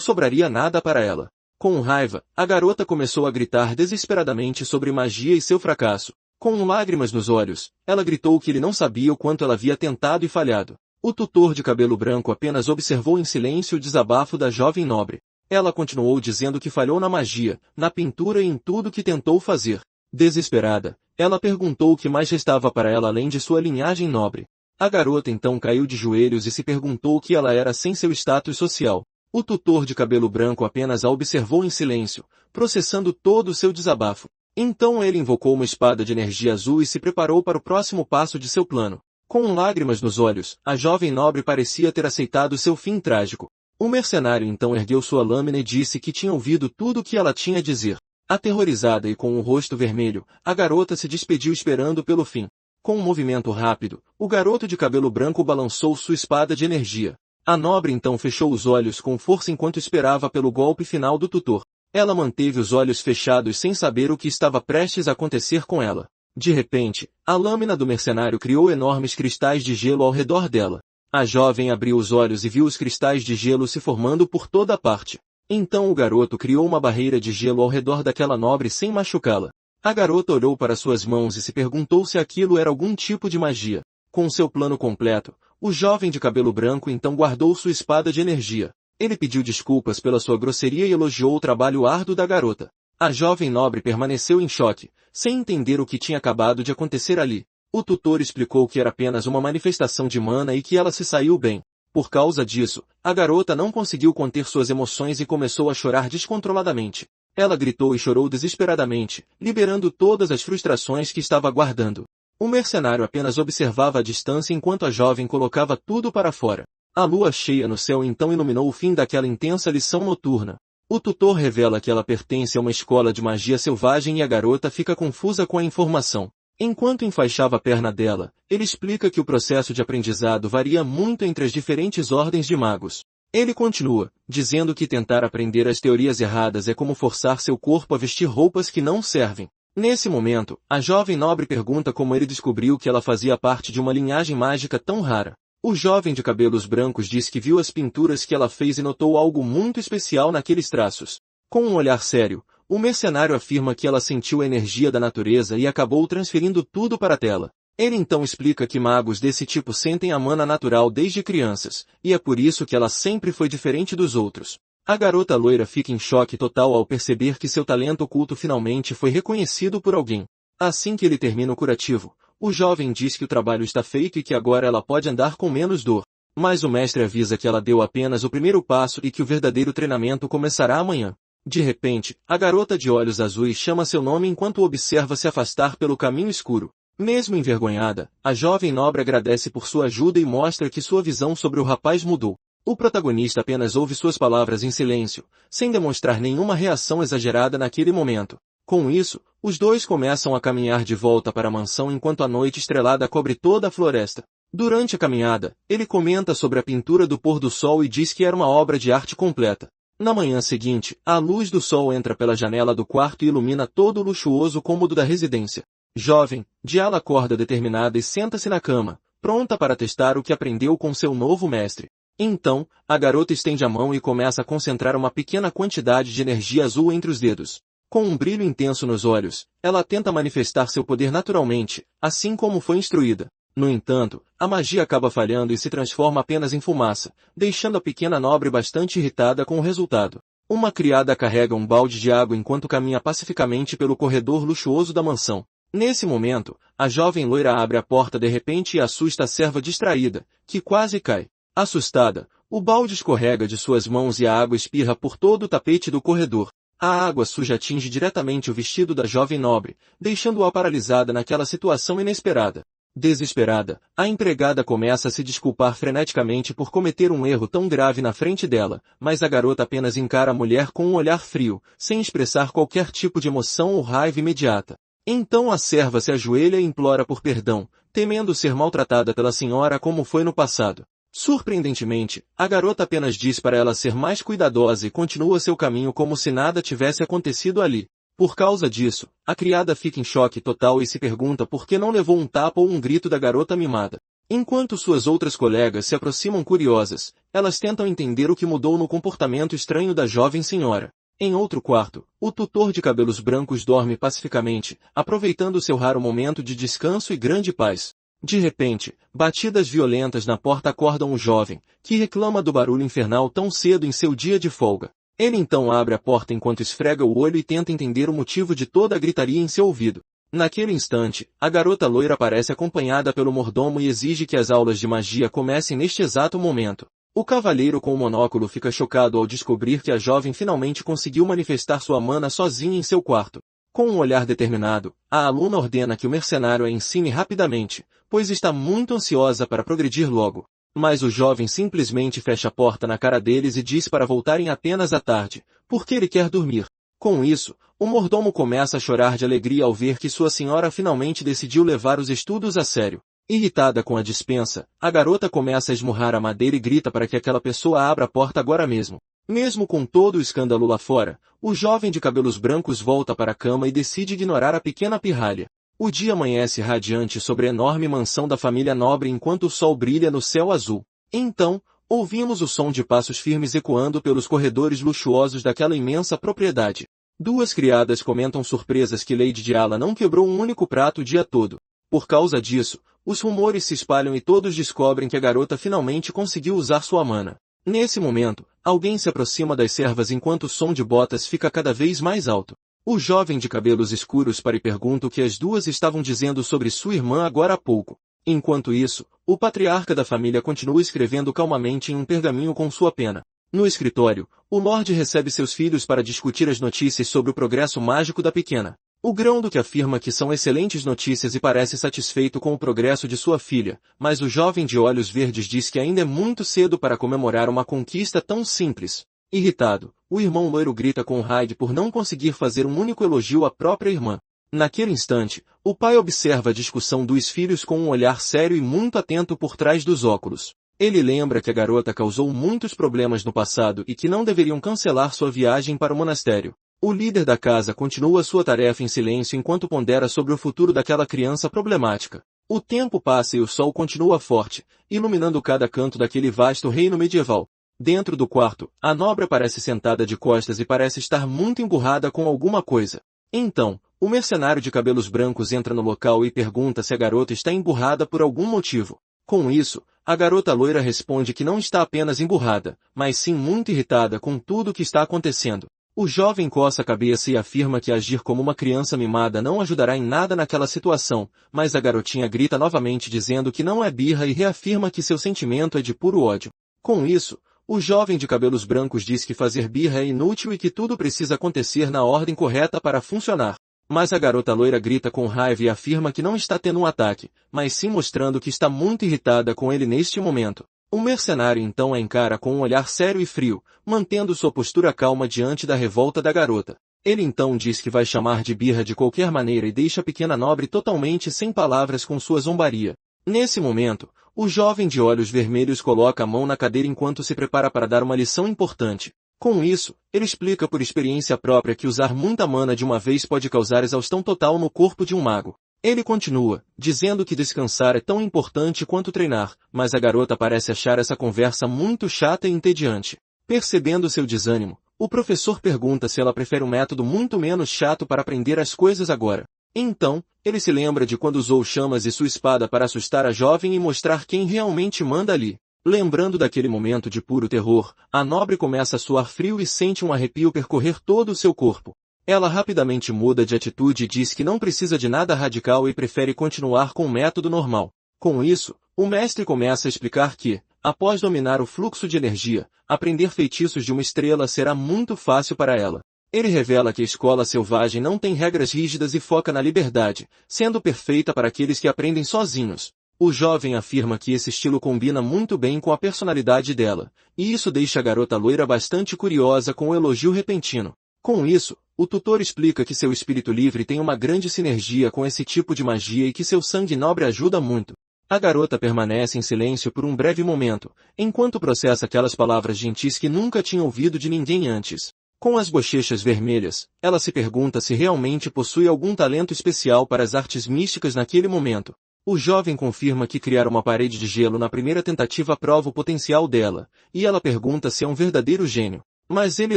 sobraria nada para ela. Com raiva, a garota começou a gritar desesperadamente sobre magia e seu fracasso. Com lágrimas nos olhos, ela gritou que ele não sabia o quanto ela havia tentado e falhado. O tutor de cabelo branco apenas observou em silêncio o desabafo da jovem nobre. Ela continuou dizendo que falhou na magia, na pintura e em tudo que tentou fazer. Desesperada, ela perguntou o que mais restava para ela além de sua linhagem nobre. A garota então caiu de joelhos e se perguntou o que ela era sem seu status social. O tutor de cabelo branco apenas a observou em silêncio, processando todo o seu desabafo. Então ele invocou uma espada de energia azul e se preparou para o próximo passo de seu plano. Com lágrimas nos olhos, a jovem nobre parecia ter aceitado seu fim trágico. O mercenário então ergueu sua lâmina e disse que tinha ouvido tudo o que ela tinha a dizer. Aterrorizada e com o rosto vermelho, a garota se despediu esperando pelo fim. Com um movimento rápido, o garoto de cabelo branco balançou sua espada de energia. A nobre então fechou os olhos com força enquanto esperava pelo golpe final do tutor. Ela manteve os olhos fechados sem saber o que estava prestes a acontecer com ela. De repente, a lâmina do mercenário criou enormes cristais de gelo ao redor dela. A jovem abriu os olhos e viu os cristais de gelo se formando por toda parte. Então o garoto criou uma barreira de gelo ao redor daquela nobre sem machucá-la. A garota olhou para suas mãos e se perguntou se aquilo era algum tipo de magia. Com seu plano completo, o jovem de cabelo branco então guardou sua espada de energia. Ele pediu desculpas pela sua grosseria e elogiou o trabalho árduo da garota. A jovem nobre permaneceu em choque, sem entender o que tinha acabado de acontecer ali. O tutor explicou que era apenas uma manifestação de mana e que ela se saiu bem. Por causa disso, a garota não conseguiu conter suas emoções e começou a chorar descontroladamente. Ela gritou e chorou desesperadamente, liberando todas as frustrações que estava guardando. O mercenário apenas observava à distância enquanto a jovem colocava tudo para fora. A lua cheia no céu então iluminou o fim daquela intensa lição noturna. O tutor revela que ela pertence a uma escola de magia selvagem e a garota fica confusa com a informação. Enquanto enfaixava a perna dela, ele explica que o processo de aprendizado varia muito entre as diferentes ordens de magos. Ele continua, dizendo que tentar aprender as teorias erradas é como forçar seu corpo a vestir roupas que não servem. Nesse momento, a jovem nobre pergunta como ele descobriu que ela fazia parte de uma linhagem mágica tão rara. O jovem de cabelos brancos diz que viu as pinturas que ela fez e notou algo muito especial naqueles traços. Com um olhar sério, o mercenário afirma que ela sentiu a energia da natureza e acabou transferindo tudo para a tela. Ele então explica que magos desse tipo sentem a mana natural desde crianças, e é por isso que ela sempre foi diferente dos outros. A garota loira fica em choque total ao perceber que seu talento oculto finalmente foi reconhecido por alguém. Assim que ele termina o curativo, o jovem diz que o trabalho está feito e que agora ela pode andar com menos dor. Mas o mestre avisa que ela deu apenas o primeiro passo e que o verdadeiro treinamento começará amanhã. De repente, a garota de olhos azuis chama seu nome enquanto o observa se afastar pelo caminho escuro. Mesmo envergonhada, a jovem nobre agradece por sua ajuda e mostra que sua visão sobre o rapaz mudou. O protagonista apenas ouve suas palavras em silêncio, sem demonstrar nenhuma reação exagerada naquele momento. Com isso, os dois começam a caminhar de volta para a mansão enquanto a noite estrelada cobre toda a floresta. Durante a caminhada, ele comenta sobre a pintura do pôr do sol e diz que era uma obra de arte completa. Na manhã seguinte, a luz do sol entra pela janela do quarto e ilumina todo o luxuoso cômodo da residência. Jovem, Diala acorda determinada e senta-se na cama, pronta para testar o que aprendeu com seu novo mestre. Então, a garota estende a mão e começa a concentrar uma pequena quantidade de energia azul entre os dedos. Com um brilho intenso nos olhos, ela tenta manifestar seu poder naturalmente, assim como foi instruída. No entanto, a magia acaba falhando e se transforma apenas em fumaça, deixando a pequena nobre bastante irritada com o resultado. Uma criada carrega um balde de água enquanto caminha pacificamente pelo corredor luxuoso da mansão. Nesse momento, a jovem loira abre a porta de repente e assusta a serva distraída, que quase cai. Assustada, o balde escorrega de suas mãos e a água espirra por todo o tapete do corredor. A água suja atinge diretamente o vestido da jovem nobre, deixando-a paralisada naquela situação inesperada. Desesperada, a empregada começa a se desculpar freneticamente por cometer um erro tão grave na frente dela, mas a garota apenas encara a mulher com um olhar frio, sem expressar qualquer tipo de emoção ou raiva imediata. Então a serva se ajoelha e implora por perdão, temendo ser maltratada pela senhora como foi no passado. Surpreendentemente, a garota apenas diz para ela ser mais cuidadosa e continua seu caminho como se nada tivesse acontecido ali. Por causa disso, a criada fica em choque total e se pergunta por que não levou um tapa ou um grito da garota mimada. Enquanto suas outras colegas se aproximam curiosas, elas tentam entender o que mudou no comportamento estranho da jovem senhora. Em outro quarto, o tutor de cabelos brancos dorme pacificamente, aproveitando seu raro momento de descanso e grande paz. De repente, batidas violentas na porta acordam o jovem, que reclama do barulho infernal tão cedo em seu dia de folga. Ele então abre a porta enquanto esfrega o olho e tenta entender o motivo de toda a gritaria em seu ouvido. Naquele instante, a garota loira aparece acompanhada pelo mordomo e exige que as aulas de magia comecem neste exato momento. O cavalheiro com o monóculo fica chocado ao descobrir que a jovem finalmente conseguiu manifestar sua mana sozinha em seu quarto. Com um olhar determinado, a aluna ordena que o mercenário a ensine rapidamente, pois está muito ansiosa para progredir logo. Mas o jovem simplesmente fecha a porta na cara deles e diz para voltarem apenas à tarde, porque ele quer dormir. Com isso, o mordomo começa a chorar de alegria ao ver que sua senhora finalmente decidiu levar os estudos a sério. Irritada com a dispensa, a garota começa a esmurrar a madeira e grita para que aquela pessoa abra a porta agora mesmo. Mesmo com todo o escândalo lá fora, o jovem de cabelos brancos volta para a cama e decide ignorar a pequena pirralha. O dia amanhece radiante sobre a enorme mansão da família nobre enquanto o sol brilha no céu azul. Então, ouvimos o som de passos firmes ecoando pelos corredores luxuosos daquela imensa propriedade. Duas criadas comentam surpresas que Lady Diala não quebrou um único prato o dia todo. Por causa disso, os rumores se espalham e todos descobrem que a garota finalmente conseguiu usar sua mana. Nesse momento, alguém se aproxima das servas enquanto o som de botas fica cada vez mais alto. O jovem de cabelos escuros para e pergunta o que as duas estavam dizendo sobre sua irmã agora há pouco. Enquanto isso, o patriarca da família continua escrevendo calmamente em um pergaminho com sua pena. No escritório, o Lorde recebe seus filhos para discutir as notícias sobre o progresso mágico da pequena. O Grão-Duque afirma que são excelentes notícias e parece satisfeito com o progresso de sua filha, mas o jovem de olhos verdes diz que ainda é muito cedo para comemorar uma conquista tão simples. Irritado, o irmão loiro grita com Hyde por não conseguir fazer um único elogio à própria irmã. Naquele instante, o pai observa a discussão dos filhos com um olhar sério e muito atento por trás dos óculos. Ele lembra que a garota causou muitos problemas no passado e que não deveriam cancelar sua viagem para o monastério. O líder da casa continua sua tarefa em silêncio enquanto pondera sobre o futuro daquela criança problemática. O tempo passa e o sol continua forte, iluminando cada canto daquele vasto reino medieval. Dentro do quarto, a nobre parece sentada de costas e parece estar muito emburrada com alguma coisa. Então, o mercenário de cabelos brancos entra no local e pergunta se a garota está emburrada por algum motivo. Com isso, a garota loira responde que não está apenas emburrada, mas sim muito irritada com tudo o que está acontecendo. O jovem coça a cabeça e afirma que agir como uma criança mimada não ajudará em nada naquela situação, mas a garotinha grita novamente dizendo que não é birra e reafirma que seu sentimento é de puro ódio. Com isso, o jovem de cabelos brancos diz que fazer birra é inútil e que tudo precisa acontecer na ordem correta para funcionar. Mas a garota loira grita com raiva e afirma que não está tendo um ataque, mas sim mostrando que está muito irritada com ele neste momento. O mercenário então a encara com um olhar sério e frio, mantendo sua postura calma diante da revolta da garota. Ele então diz que vai chamar de birra de qualquer maneira e deixa a pequena nobre totalmente sem palavras com sua zombaria. Nesse momento, o jovem de olhos vermelhos coloca a mão na cadeira enquanto se prepara para dar uma lição importante. Com isso, ele explica por experiência própria que usar muita mana de uma vez pode causar exaustão total no corpo de um mago. Ele continua, dizendo que descansar é tão importante quanto treinar, mas a garota parece achar essa conversa muito chata e entediante. Percebendo seu desânimo, o professor pergunta se ela prefere um método muito menos chato para aprender as coisas agora. Então, ele se lembra de quando usou chamas e sua espada para assustar a jovem e mostrar quem realmente manda ali. Lembrando daquele momento de puro terror, a nobre começa a suar frio e sente um arrepio percorrer todo o seu corpo. Ela rapidamente muda de atitude e diz que não precisa de nada radical e prefere continuar com o método normal. Com isso, o mestre começa a explicar que, após dominar o fluxo de energia, aprender feitiços de uma estrela será muito fácil para ela. Ele revela que a escola selvagem não tem regras rígidas e foca na liberdade, sendo perfeita para aqueles que aprendem sozinhos. O jovem afirma que esse estilo combina muito bem com a personalidade dela, e isso deixa a garota loira bastante curiosa com o elogio repentino. Com isso, o tutor explica que seu espírito livre tem uma grande sinergia com esse tipo de magia e que seu sangue nobre ajuda muito. A garota permanece em silêncio por um breve momento, enquanto processa aquelas palavras gentis que nunca tinha ouvido de ninguém antes. Com as bochechas vermelhas, ela se pergunta se realmente possui algum talento especial para as artes místicas naquele momento. O jovem confirma que criar uma parede de gelo na primeira tentativa prova o potencial dela, e ela pergunta se é um verdadeiro gênio. Mas ele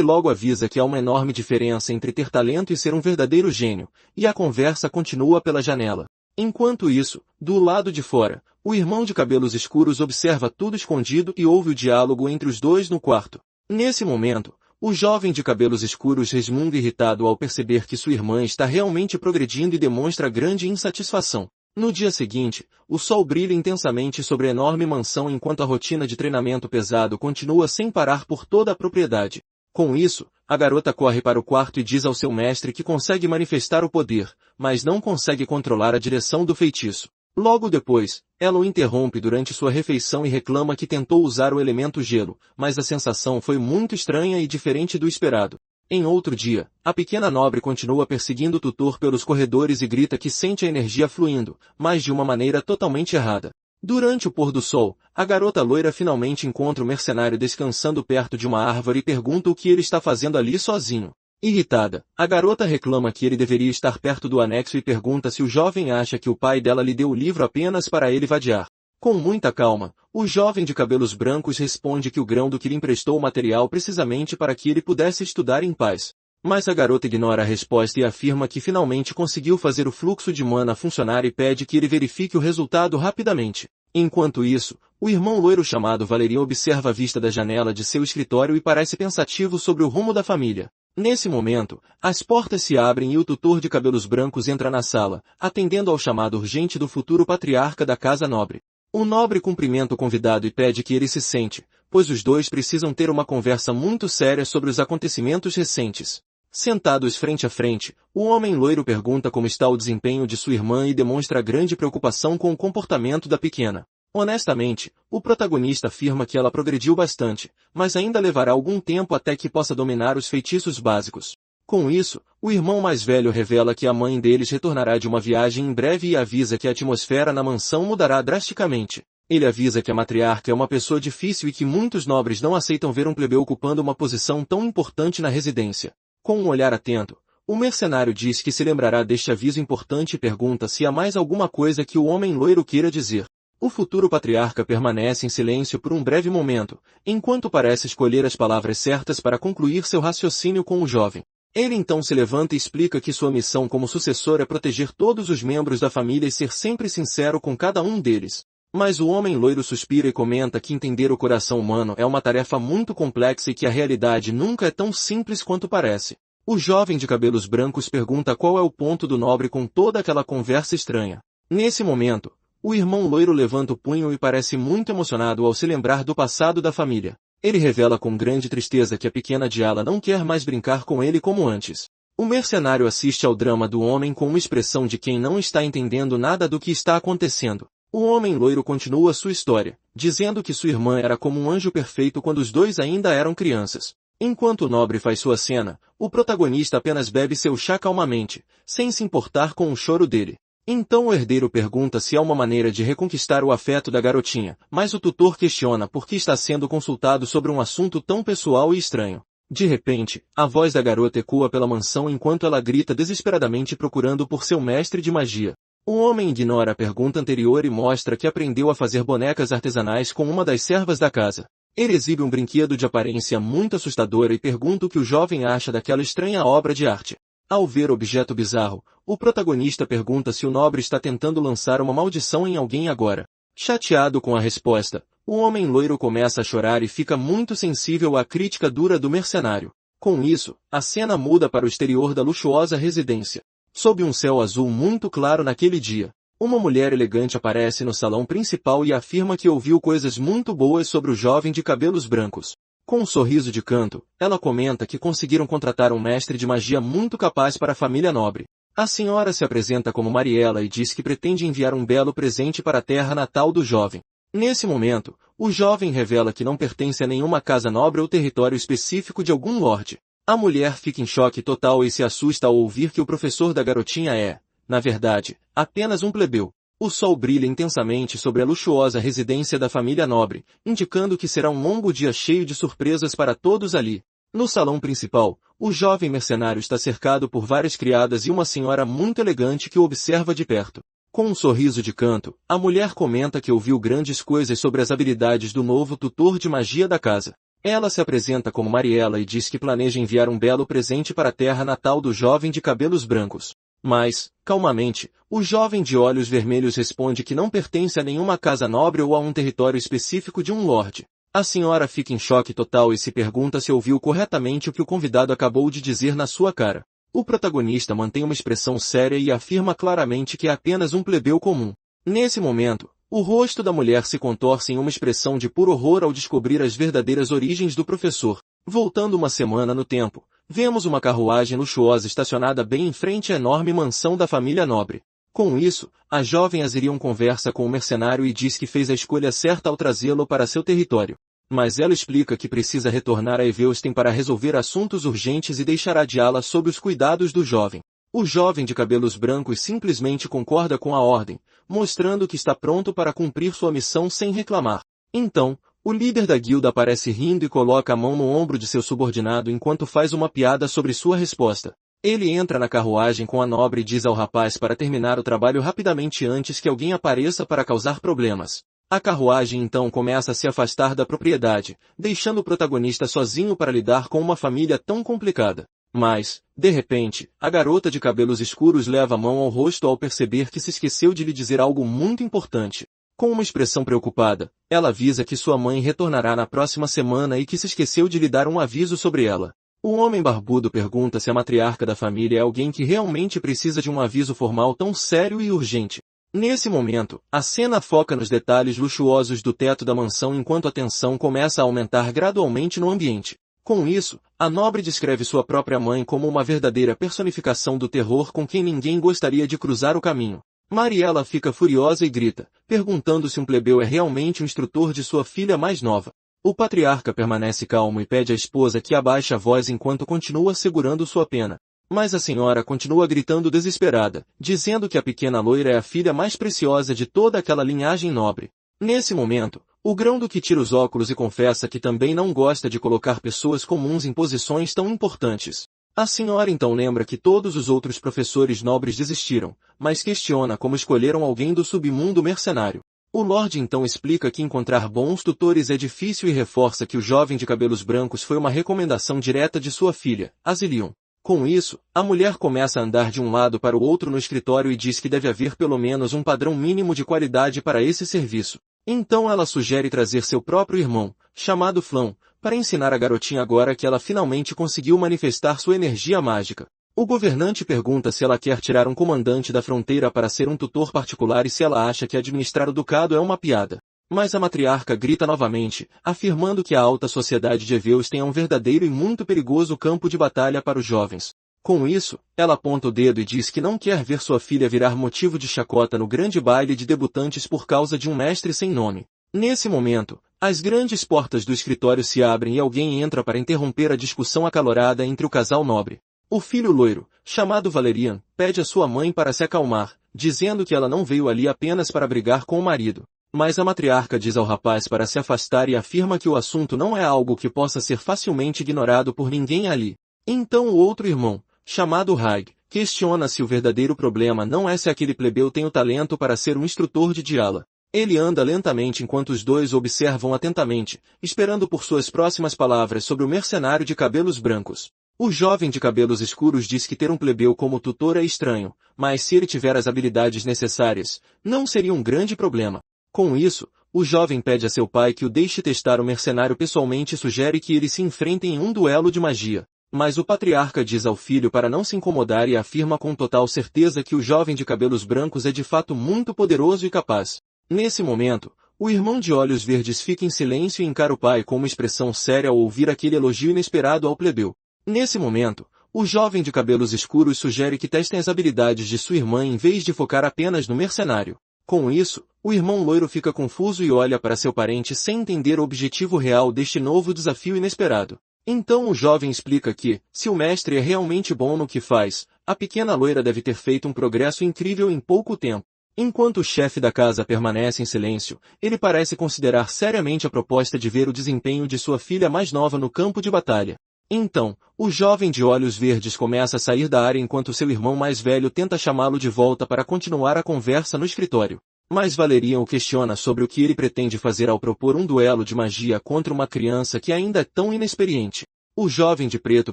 logo avisa que há uma enorme diferença entre ter talento e ser um verdadeiro gênio, e a conversa continua pela janela. Enquanto isso, do lado de fora, o irmão de cabelos escuros observa tudo escondido e ouve o diálogo entre os dois no quarto. Nesse momento, o jovem de cabelos escuros resmunga irritado ao perceber que sua irmã está realmente progredindo e demonstra grande insatisfação. No dia seguinte, o sol brilha intensamente sobre a enorme mansão enquanto a rotina de treinamento pesado continua sem parar por toda a propriedade. Com isso, a garota corre para o quarto e diz ao seu mestre que consegue manifestar o poder, mas não consegue controlar a direção do feitiço. Logo depois, ela o interrompe durante sua refeição e reclama que tentou usar o elemento gelo, mas a sensação foi muito estranha e diferente do esperado. Em outro dia, a pequena nobre continua perseguindo o tutor pelos corredores e grita que sente a energia fluindo, mas de uma maneira totalmente errada. Durante o pôr do sol, a garota loira finalmente encontra o mercenário descansando perto de uma árvore e pergunta o que ele está fazendo ali sozinho. Irritada, a garota reclama que ele deveria estar perto do anexo e pergunta se o jovem acha que o pai dela lhe deu o livro apenas para ele vadiar. Com muita calma, o jovem de cabelos brancos responde que o grão-duque lhe emprestou o material precisamente para que ele pudesse estudar em paz. Mas a garota ignora a resposta e afirma que finalmente conseguiu fazer o fluxo de mana funcionar e pede que ele verifique o resultado rapidamente. Enquanto isso, o irmão loiro chamado Valerian observa a vista da janela de seu escritório e parece pensativo sobre o rumo da família. Nesse momento, as portas se abrem e o tutor de cabelos brancos entra na sala, atendendo ao chamado urgente do futuro patriarca da casa nobre. O nobre cumprimenta o convidado e pede que ele se sente, pois os dois precisam ter uma conversa muito séria sobre os acontecimentos recentes. Sentados frente a frente, o homem loiro pergunta como está o desempenho de sua irmã e demonstra grande preocupação com o comportamento da pequena. Honestamente, o protagonista afirma que ela progrediu bastante, mas ainda levará algum tempo até que possa dominar os feitiços básicos. Com isso, o irmão mais velho revela que a mãe deles retornará de uma viagem em breve e avisa que a atmosfera na mansão mudará drasticamente. Ele avisa que a matriarca é uma pessoa difícil e que muitos nobres não aceitam ver um plebeu ocupando uma posição tão importante na residência. Com um olhar atento, o mercenário diz que se lembrará deste aviso importante e pergunta se há mais alguma coisa que o homem loiro queira dizer. O futuro patriarca permanece em silêncio por um breve momento, enquanto parece escolher as palavras certas para concluir seu raciocínio com o jovem. Ele então se levanta e explica que sua missão como sucessor é proteger todos os membros da família e ser sempre sincero com cada um deles. Mas o homem loiro suspira e comenta que entender o coração humano é uma tarefa muito complexa e que a realidade nunca é tão simples quanto parece. O jovem de cabelos brancos pergunta qual é o ponto do nobre com toda aquela conversa estranha. Nesse momento, o irmão loiro levanta o punho e parece muito emocionado ao se lembrar do passado da família. Ele revela com grande tristeza que a pequena Diala não quer mais brincar com ele como antes. O mercenário assiste ao drama do homem com uma expressão de quem não está entendendo nada do que está acontecendo. O homem loiro continua sua história, dizendo que sua irmã era como um anjo perfeito quando os dois ainda eram crianças. Enquanto o nobre faz sua cena, o protagonista apenas bebe seu chá calmamente, sem se importar com o choro dele. Então o herdeiro pergunta se há uma maneira de reconquistar o afeto da garotinha, mas o tutor questiona por que está sendo consultado sobre um assunto tão pessoal e estranho. De repente, a voz da garota ecoa pela mansão enquanto ela grita desesperadamente procurando por seu mestre de magia. O homem ignora a pergunta anterior e mostra que aprendeu a fazer bonecas artesanais com uma das servas da casa. Ele exibe um brinquedo de aparência muito assustadora e pergunta o que o jovem acha daquela estranha obra de arte. Ao ver o objeto bizarro, o protagonista pergunta se o nobre está tentando lançar uma maldição em alguém agora. Chateado com a resposta, o homem loiro começa a chorar e fica muito sensível à crítica dura do mercenário. Com isso, a cena muda para o exterior da luxuosa residência. Sob um céu azul muito claro naquele dia, uma mulher elegante aparece no salão principal e afirma que ouviu coisas muito boas sobre o jovem de cabelos brancos. Com um sorriso de canto, ela comenta que conseguiram contratar um mestre de magia muito capaz para a família nobre. A senhora se apresenta como Mariela e diz que pretende enviar um belo presente para a terra natal do jovem. Nesse momento, o jovem revela que não pertence a nenhuma casa nobre ou território específico de algum lorde. A mulher fica em choque total e se assusta ao ouvir que o professor da garotinha é, na verdade, apenas um plebeu. O sol brilha intensamente sobre a luxuosa residência da família nobre, indicando que será um longo dia cheio de surpresas para todos ali. No salão principal, o jovem mercenário está cercado por várias criadas e uma senhora muito elegante que o observa de perto. Com um sorriso de canto, a mulher comenta que ouviu grandes coisas sobre as habilidades do novo tutor de magia da casa. Ela se apresenta como Mariela e diz que planeja enviar um belo presente para a terra natal do jovem de cabelos brancos. Mas, calmamente, o jovem de olhos vermelhos responde que não pertence a nenhuma casa nobre ou a um território específico de um lorde. A senhora fica em choque total e se pergunta se ouviu corretamente o que o convidado acabou de dizer na sua cara. O protagonista mantém uma expressão séria e afirma claramente que é apenas um plebeu comum. Nesse momento, o rosto da mulher se contorce em uma expressão de puro horror ao descobrir as verdadeiras origens do professor. Voltando uma semana no tempo, vemos uma carruagem luxuosa estacionada bem em frente à enorme mansão da família nobre. Com isso, a jovem Azirion conversa com o mercenário e diz que fez a escolha certa ao trazê-lo para seu território. Mas ela explica que precisa retornar a Evelsten para resolver assuntos urgentes e deixará Diala sob os cuidados do jovem. O jovem de cabelos brancos simplesmente concorda com a ordem, mostrando que está pronto para cumprir sua missão sem reclamar. Então, o líder da guilda aparece rindo e coloca a mão no ombro de seu subordinado enquanto faz uma piada sobre sua resposta. Ele entra na carruagem com a nobre e diz ao rapaz para terminar o trabalho rapidamente antes que alguém apareça para causar problemas. A carruagem então começa a se afastar da propriedade, deixando o protagonista sozinho para lidar com uma família tão complicada. Mas, de repente, a garota de cabelos escuros leva a mão ao rosto ao perceber que se esqueceu de lhe dizer algo muito importante. Com uma expressão preocupada, ela avisa que sua mãe retornará na próxima semana e que se esqueceu de lhe dar um aviso sobre ela. O homem barbudo pergunta se a matriarca da família é alguém que realmente precisa de um aviso formal tão sério e urgente. Nesse momento, a cena foca nos detalhes luxuosos do teto da mansão enquanto a tensão começa a aumentar gradualmente no ambiente. Com isso, a nobre descreve sua própria mãe como uma verdadeira personificação do terror com quem ninguém gostaria de cruzar o caminho. Mariela fica furiosa e grita, perguntando se um plebeu é realmente o instrutor de sua filha mais nova. O patriarca permanece calmo e pede à esposa que abaixe a voz enquanto continua segurando sua pena. Mas a senhora continua gritando desesperada, dizendo que a pequena loira é a filha mais preciosa de toda aquela linhagem nobre. Nesse momento, o grão-duque tira os óculos e confessa que também não gosta de colocar pessoas comuns em posições tão importantes. A senhora então lembra que todos os outros professores nobres desistiram, mas questiona como escolheram alguém do submundo mercenário. O Lorde então explica que encontrar bons tutores é difícil e reforça que o jovem de cabelos brancos foi uma recomendação direta de sua filha, Azilion. Com isso, a mulher começa a andar de um lado para o outro no escritório e diz que deve haver pelo menos um padrão mínimo de qualidade para esse serviço. Então ela sugere trazer seu próprio irmão, chamado Flão, para ensinar a garotinha agora que ela finalmente conseguiu manifestar sua energia mágica. O governante pergunta se ela quer tirar um comandante da fronteira para ser um tutor particular e se ela acha que administrar o ducado é uma piada. Mas a matriarca grita novamente, afirmando que a alta sociedade de Evelsten é um verdadeiro e muito perigoso campo de batalha para os jovens. Com isso, ela aponta o dedo e diz que não quer ver sua filha virar motivo de chacota no grande baile de debutantes por causa de um mestre sem nome. Nesse momento, as grandes portas do escritório se abrem e alguém entra para interromper a discussão acalorada entre o casal nobre. O filho loiro, chamado Valerian, pede à sua mãe para se acalmar, dizendo que ela não veio ali apenas para brigar com o marido. Mas a matriarca diz ao rapaz para se afastar e afirma que o assunto não é algo que possa ser facilmente ignorado por ninguém ali. Então o outro irmão, chamado Haig, questiona se o verdadeiro problema não é se aquele plebeu tem o talento para ser um instrutor de Diala. Ele anda lentamente enquanto os dois o observam atentamente, esperando por suas próximas palavras sobre o mercenário de cabelos brancos. O jovem de cabelos escuros diz que ter um plebeu como tutor é estranho, mas se ele tiver as habilidades necessárias, não seria um grande problema. Com isso, o jovem pede a seu pai que o deixe testar o mercenário pessoalmente e sugere que eles se enfrentem em um duelo de magia. Mas o patriarca diz ao filho para não se incomodar e afirma com total certeza que o jovem de cabelos brancos é de fato muito poderoso e capaz. Nesse momento, o irmão de olhos verdes fica em silêncio e encara o pai com uma expressão séria ao ouvir aquele elogio inesperado ao plebeu. Nesse momento, o jovem de cabelos escuros sugere que testem as habilidades de sua irmã em vez de focar apenas no mercenário. Com isso, o irmão loiro fica confuso e olha para seu parente sem entender o objetivo real deste novo desafio inesperado. Então o jovem explica que, se o mestre é realmente bom no que faz, a pequena loira deve ter feito um progresso incrível em pouco tempo. Enquanto o chefe da casa permanece em silêncio, ele parece considerar seriamente a proposta de ver o desempenho de sua filha mais nova no campo de batalha. Então, o jovem de olhos verdes começa a sair da área enquanto seu irmão mais velho tenta chamá-lo de volta para continuar a conversa no escritório. Mas Valerian o questiona sobre o que ele pretende fazer ao propor um duelo de magia contra uma criança que ainda é tão inexperiente. O jovem de preto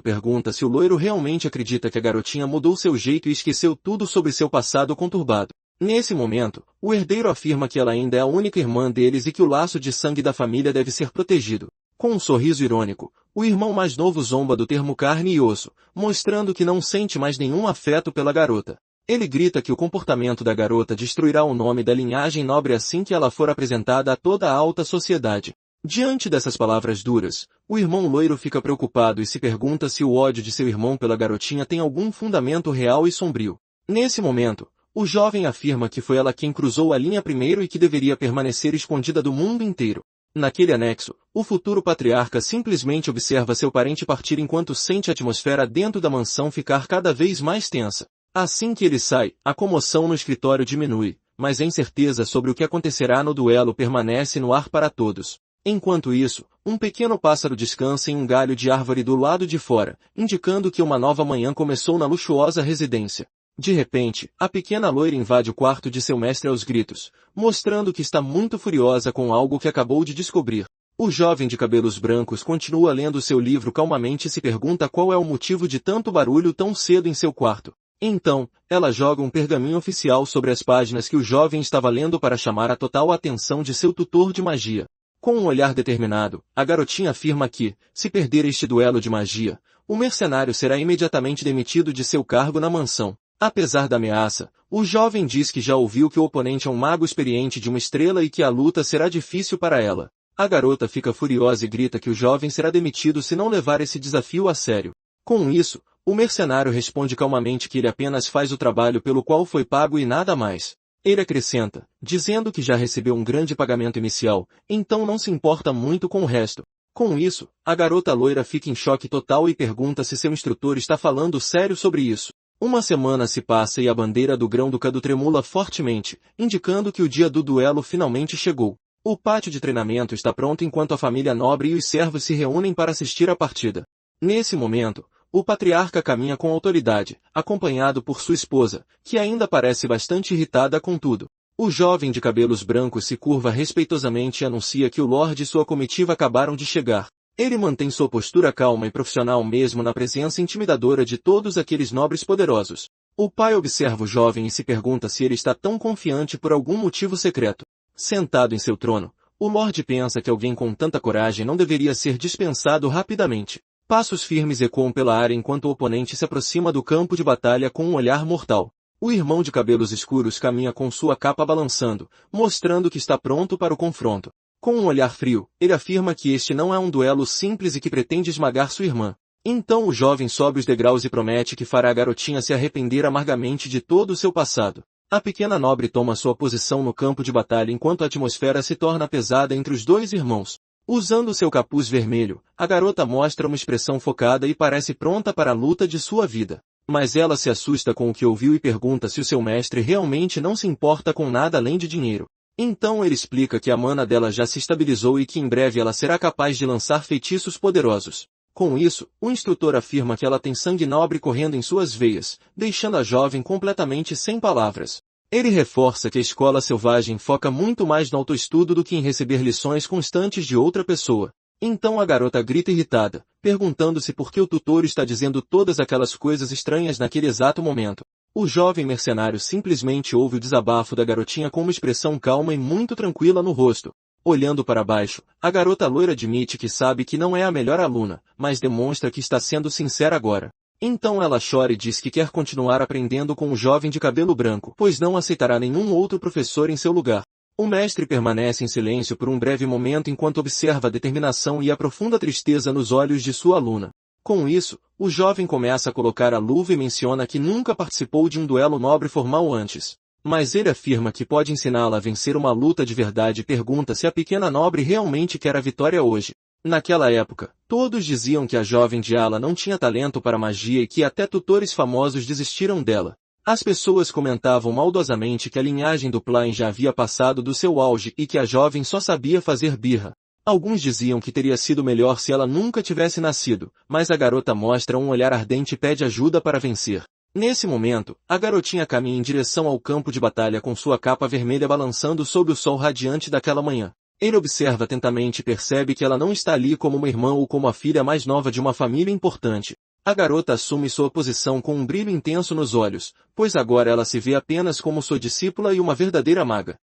pergunta se o loiro realmente acredita que a garotinha mudou seu jeito e esqueceu tudo sobre seu passado conturbado. Nesse momento, o herdeiro afirma que ela ainda é a única irmã deles e que o laço de sangue da família deve ser protegido. Com um sorriso irônico, o irmão mais novo zomba do termo carne e osso, mostrando que não sente mais nenhum afeto pela garota. Ele grita que o comportamento da garota destruirá o nome da linhagem nobre assim que ela for apresentada a toda a alta sociedade. Diante dessas palavras duras, o irmão loiro fica preocupado e se pergunta se o ódio de seu irmão pela garotinha tem algum fundamento real e sombrio. Nesse momento, o jovem afirma que foi ela quem cruzou a linha primeiro e que deveria permanecer escondida do mundo inteiro. Naquele anexo, o futuro patriarca simplesmente observa seu parente partir enquanto sente a atmosfera dentro da mansão ficar cada vez mais tensa. Assim que ele sai, a comoção no escritório diminui, mas a incerteza sobre o que acontecerá no duelo permanece no ar para todos. Enquanto isso, um pequeno pássaro descansa em um galho de árvore do lado de fora, indicando que uma nova manhã começou na luxuosa residência. De repente, a pequena loira invade o quarto de seu mestre aos gritos, mostrando que está muito furiosa com algo que acabou de descobrir. O jovem de cabelos brancos continua lendo seu livro calmamente e se pergunta qual é o motivo de tanto barulho tão cedo em seu quarto. Então, ela joga um pergaminho oficial sobre as páginas que o jovem estava lendo para chamar a total atenção de seu tutor de magia. Com um olhar determinado, a garotinha afirma que, se perder este duelo de magia, o mercenário será imediatamente demitido de seu cargo na mansão. Apesar da ameaça, o jovem diz que já ouviu que o oponente é um mago experiente de uma estrela e que a luta será difícil para ela. A garota fica furiosa e grita que o jovem será demitido se não levar esse desafio a sério. Com isso, o mercenário responde calmamente que ele apenas faz o trabalho pelo qual foi pago e nada mais. Ele acrescenta, dizendo que já recebeu um grande pagamento inicial, então não se importa muito com o resto. Com isso, a garota loira fica em choque total e pergunta se seu instrutor está falando sério sobre isso. Uma semana se passa e a bandeira do grão-ducado tremula fortemente, indicando que o dia do duelo finalmente chegou. O pátio de treinamento está pronto enquanto a família nobre e os servos se reúnem para assistir à partida. Nesse momento, o patriarca caminha com autoridade, acompanhado por sua esposa, que ainda parece bastante irritada com tudo. O jovem de cabelos brancos se curva respeitosamente e anuncia que o Lorde e sua comitiva acabaram de chegar. Ele mantém sua postura calma e profissional mesmo na presença intimidadora de todos aqueles nobres poderosos. O pai observa o jovem e se pergunta se ele está tão confiante por algum motivo secreto. Sentado em seu trono, o Lorde pensa que alguém com tanta coragem não deveria ser dispensado rapidamente. Passos firmes ecoam pela área enquanto o oponente se aproxima do campo de batalha com um olhar mortal. O irmão de cabelos escuros caminha com sua capa balançando, mostrando que está pronto para o confronto. Com um olhar frio, ele afirma que este não é um duelo simples e que pretende esmagar sua irmã. Então o jovem sobe os degraus e promete que fará a garotinha se arrepender amargamente de todo o seu passado. A pequena nobre toma sua posição no campo de batalha enquanto a atmosfera se torna pesada entre os dois irmãos. Usando seu capuz vermelho, a garota mostra uma expressão focada e parece pronta para a luta de sua vida. Mas ela se assusta com o que ouviu e pergunta se o seu mestre realmente não se importa com nada além de dinheiro. Então ele explica que a mana dela já se estabilizou e que em breve ela será capaz de lançar feitiços poderosos. Com isso, o instrutor afirma que ela tem sangue nobre correndo em suas veias, deixando a jovem completamente sem palavras. Ele reforça que a escola selvagem foca muito mais no autoestudo do que em receber lições constantes de outra pessoa. Então a garota grita irritada, perguntando-se por que o tutor está dizendo todas aquelas coisas estranhas naquele exato momento. O jovem mercenário simplesmente ouve o desabafo da garotinha com uma expressão calma e muito tranquila no rosto. Olhando para baixo, a garota loira admite que sabe que não é a melhor aluna, mas demonstra que está sendo sincera agora. Então ela chora e diz que quer continuar aprendendo com o jovem de cabelo branco, pois não aceitará nenhum outro professor em seu lugar. O mestre permanece em silêncio por um breve momento enquanto observa a determinação e a profunda tristeza nos olhos de sua aluna. Com isso, o jovem começa a colocar a luva e menciona que nunca participou de um duelo nobre formal antes. Mas ele afirma que pode ensiná-la a vencer uma luta de verdade e pergunta se a pequena nobre realmente quer a vitória hoje. Naquela época, todos diziam que a jovem Diala não tinha talento para magia e que até tutores famosos desistiram dela. As pessoas comentavam maldosamente que a linhagem do Plain já havia passado do seu auge e que a jovem só sabia fazer birra. Alguns diziam que teria sido melhor se ela nunca tivesse nascido, mas a garota mostra um olhar ardente e pede ajuda para vencer. Nesse momento, a garotinha caminha em direção ao campo de batalha com sua capa vermelha balançando sob o sol radiante daquela manhã. Ele observa atentamente e percebe que ela não está ali como uma irmã ou como a filha mais nova de uma família importante. A garota assume sua posição com um brilho intenso nos olhos, pois agora ela se vê apenas como sua discípula e uma verdadeira maga.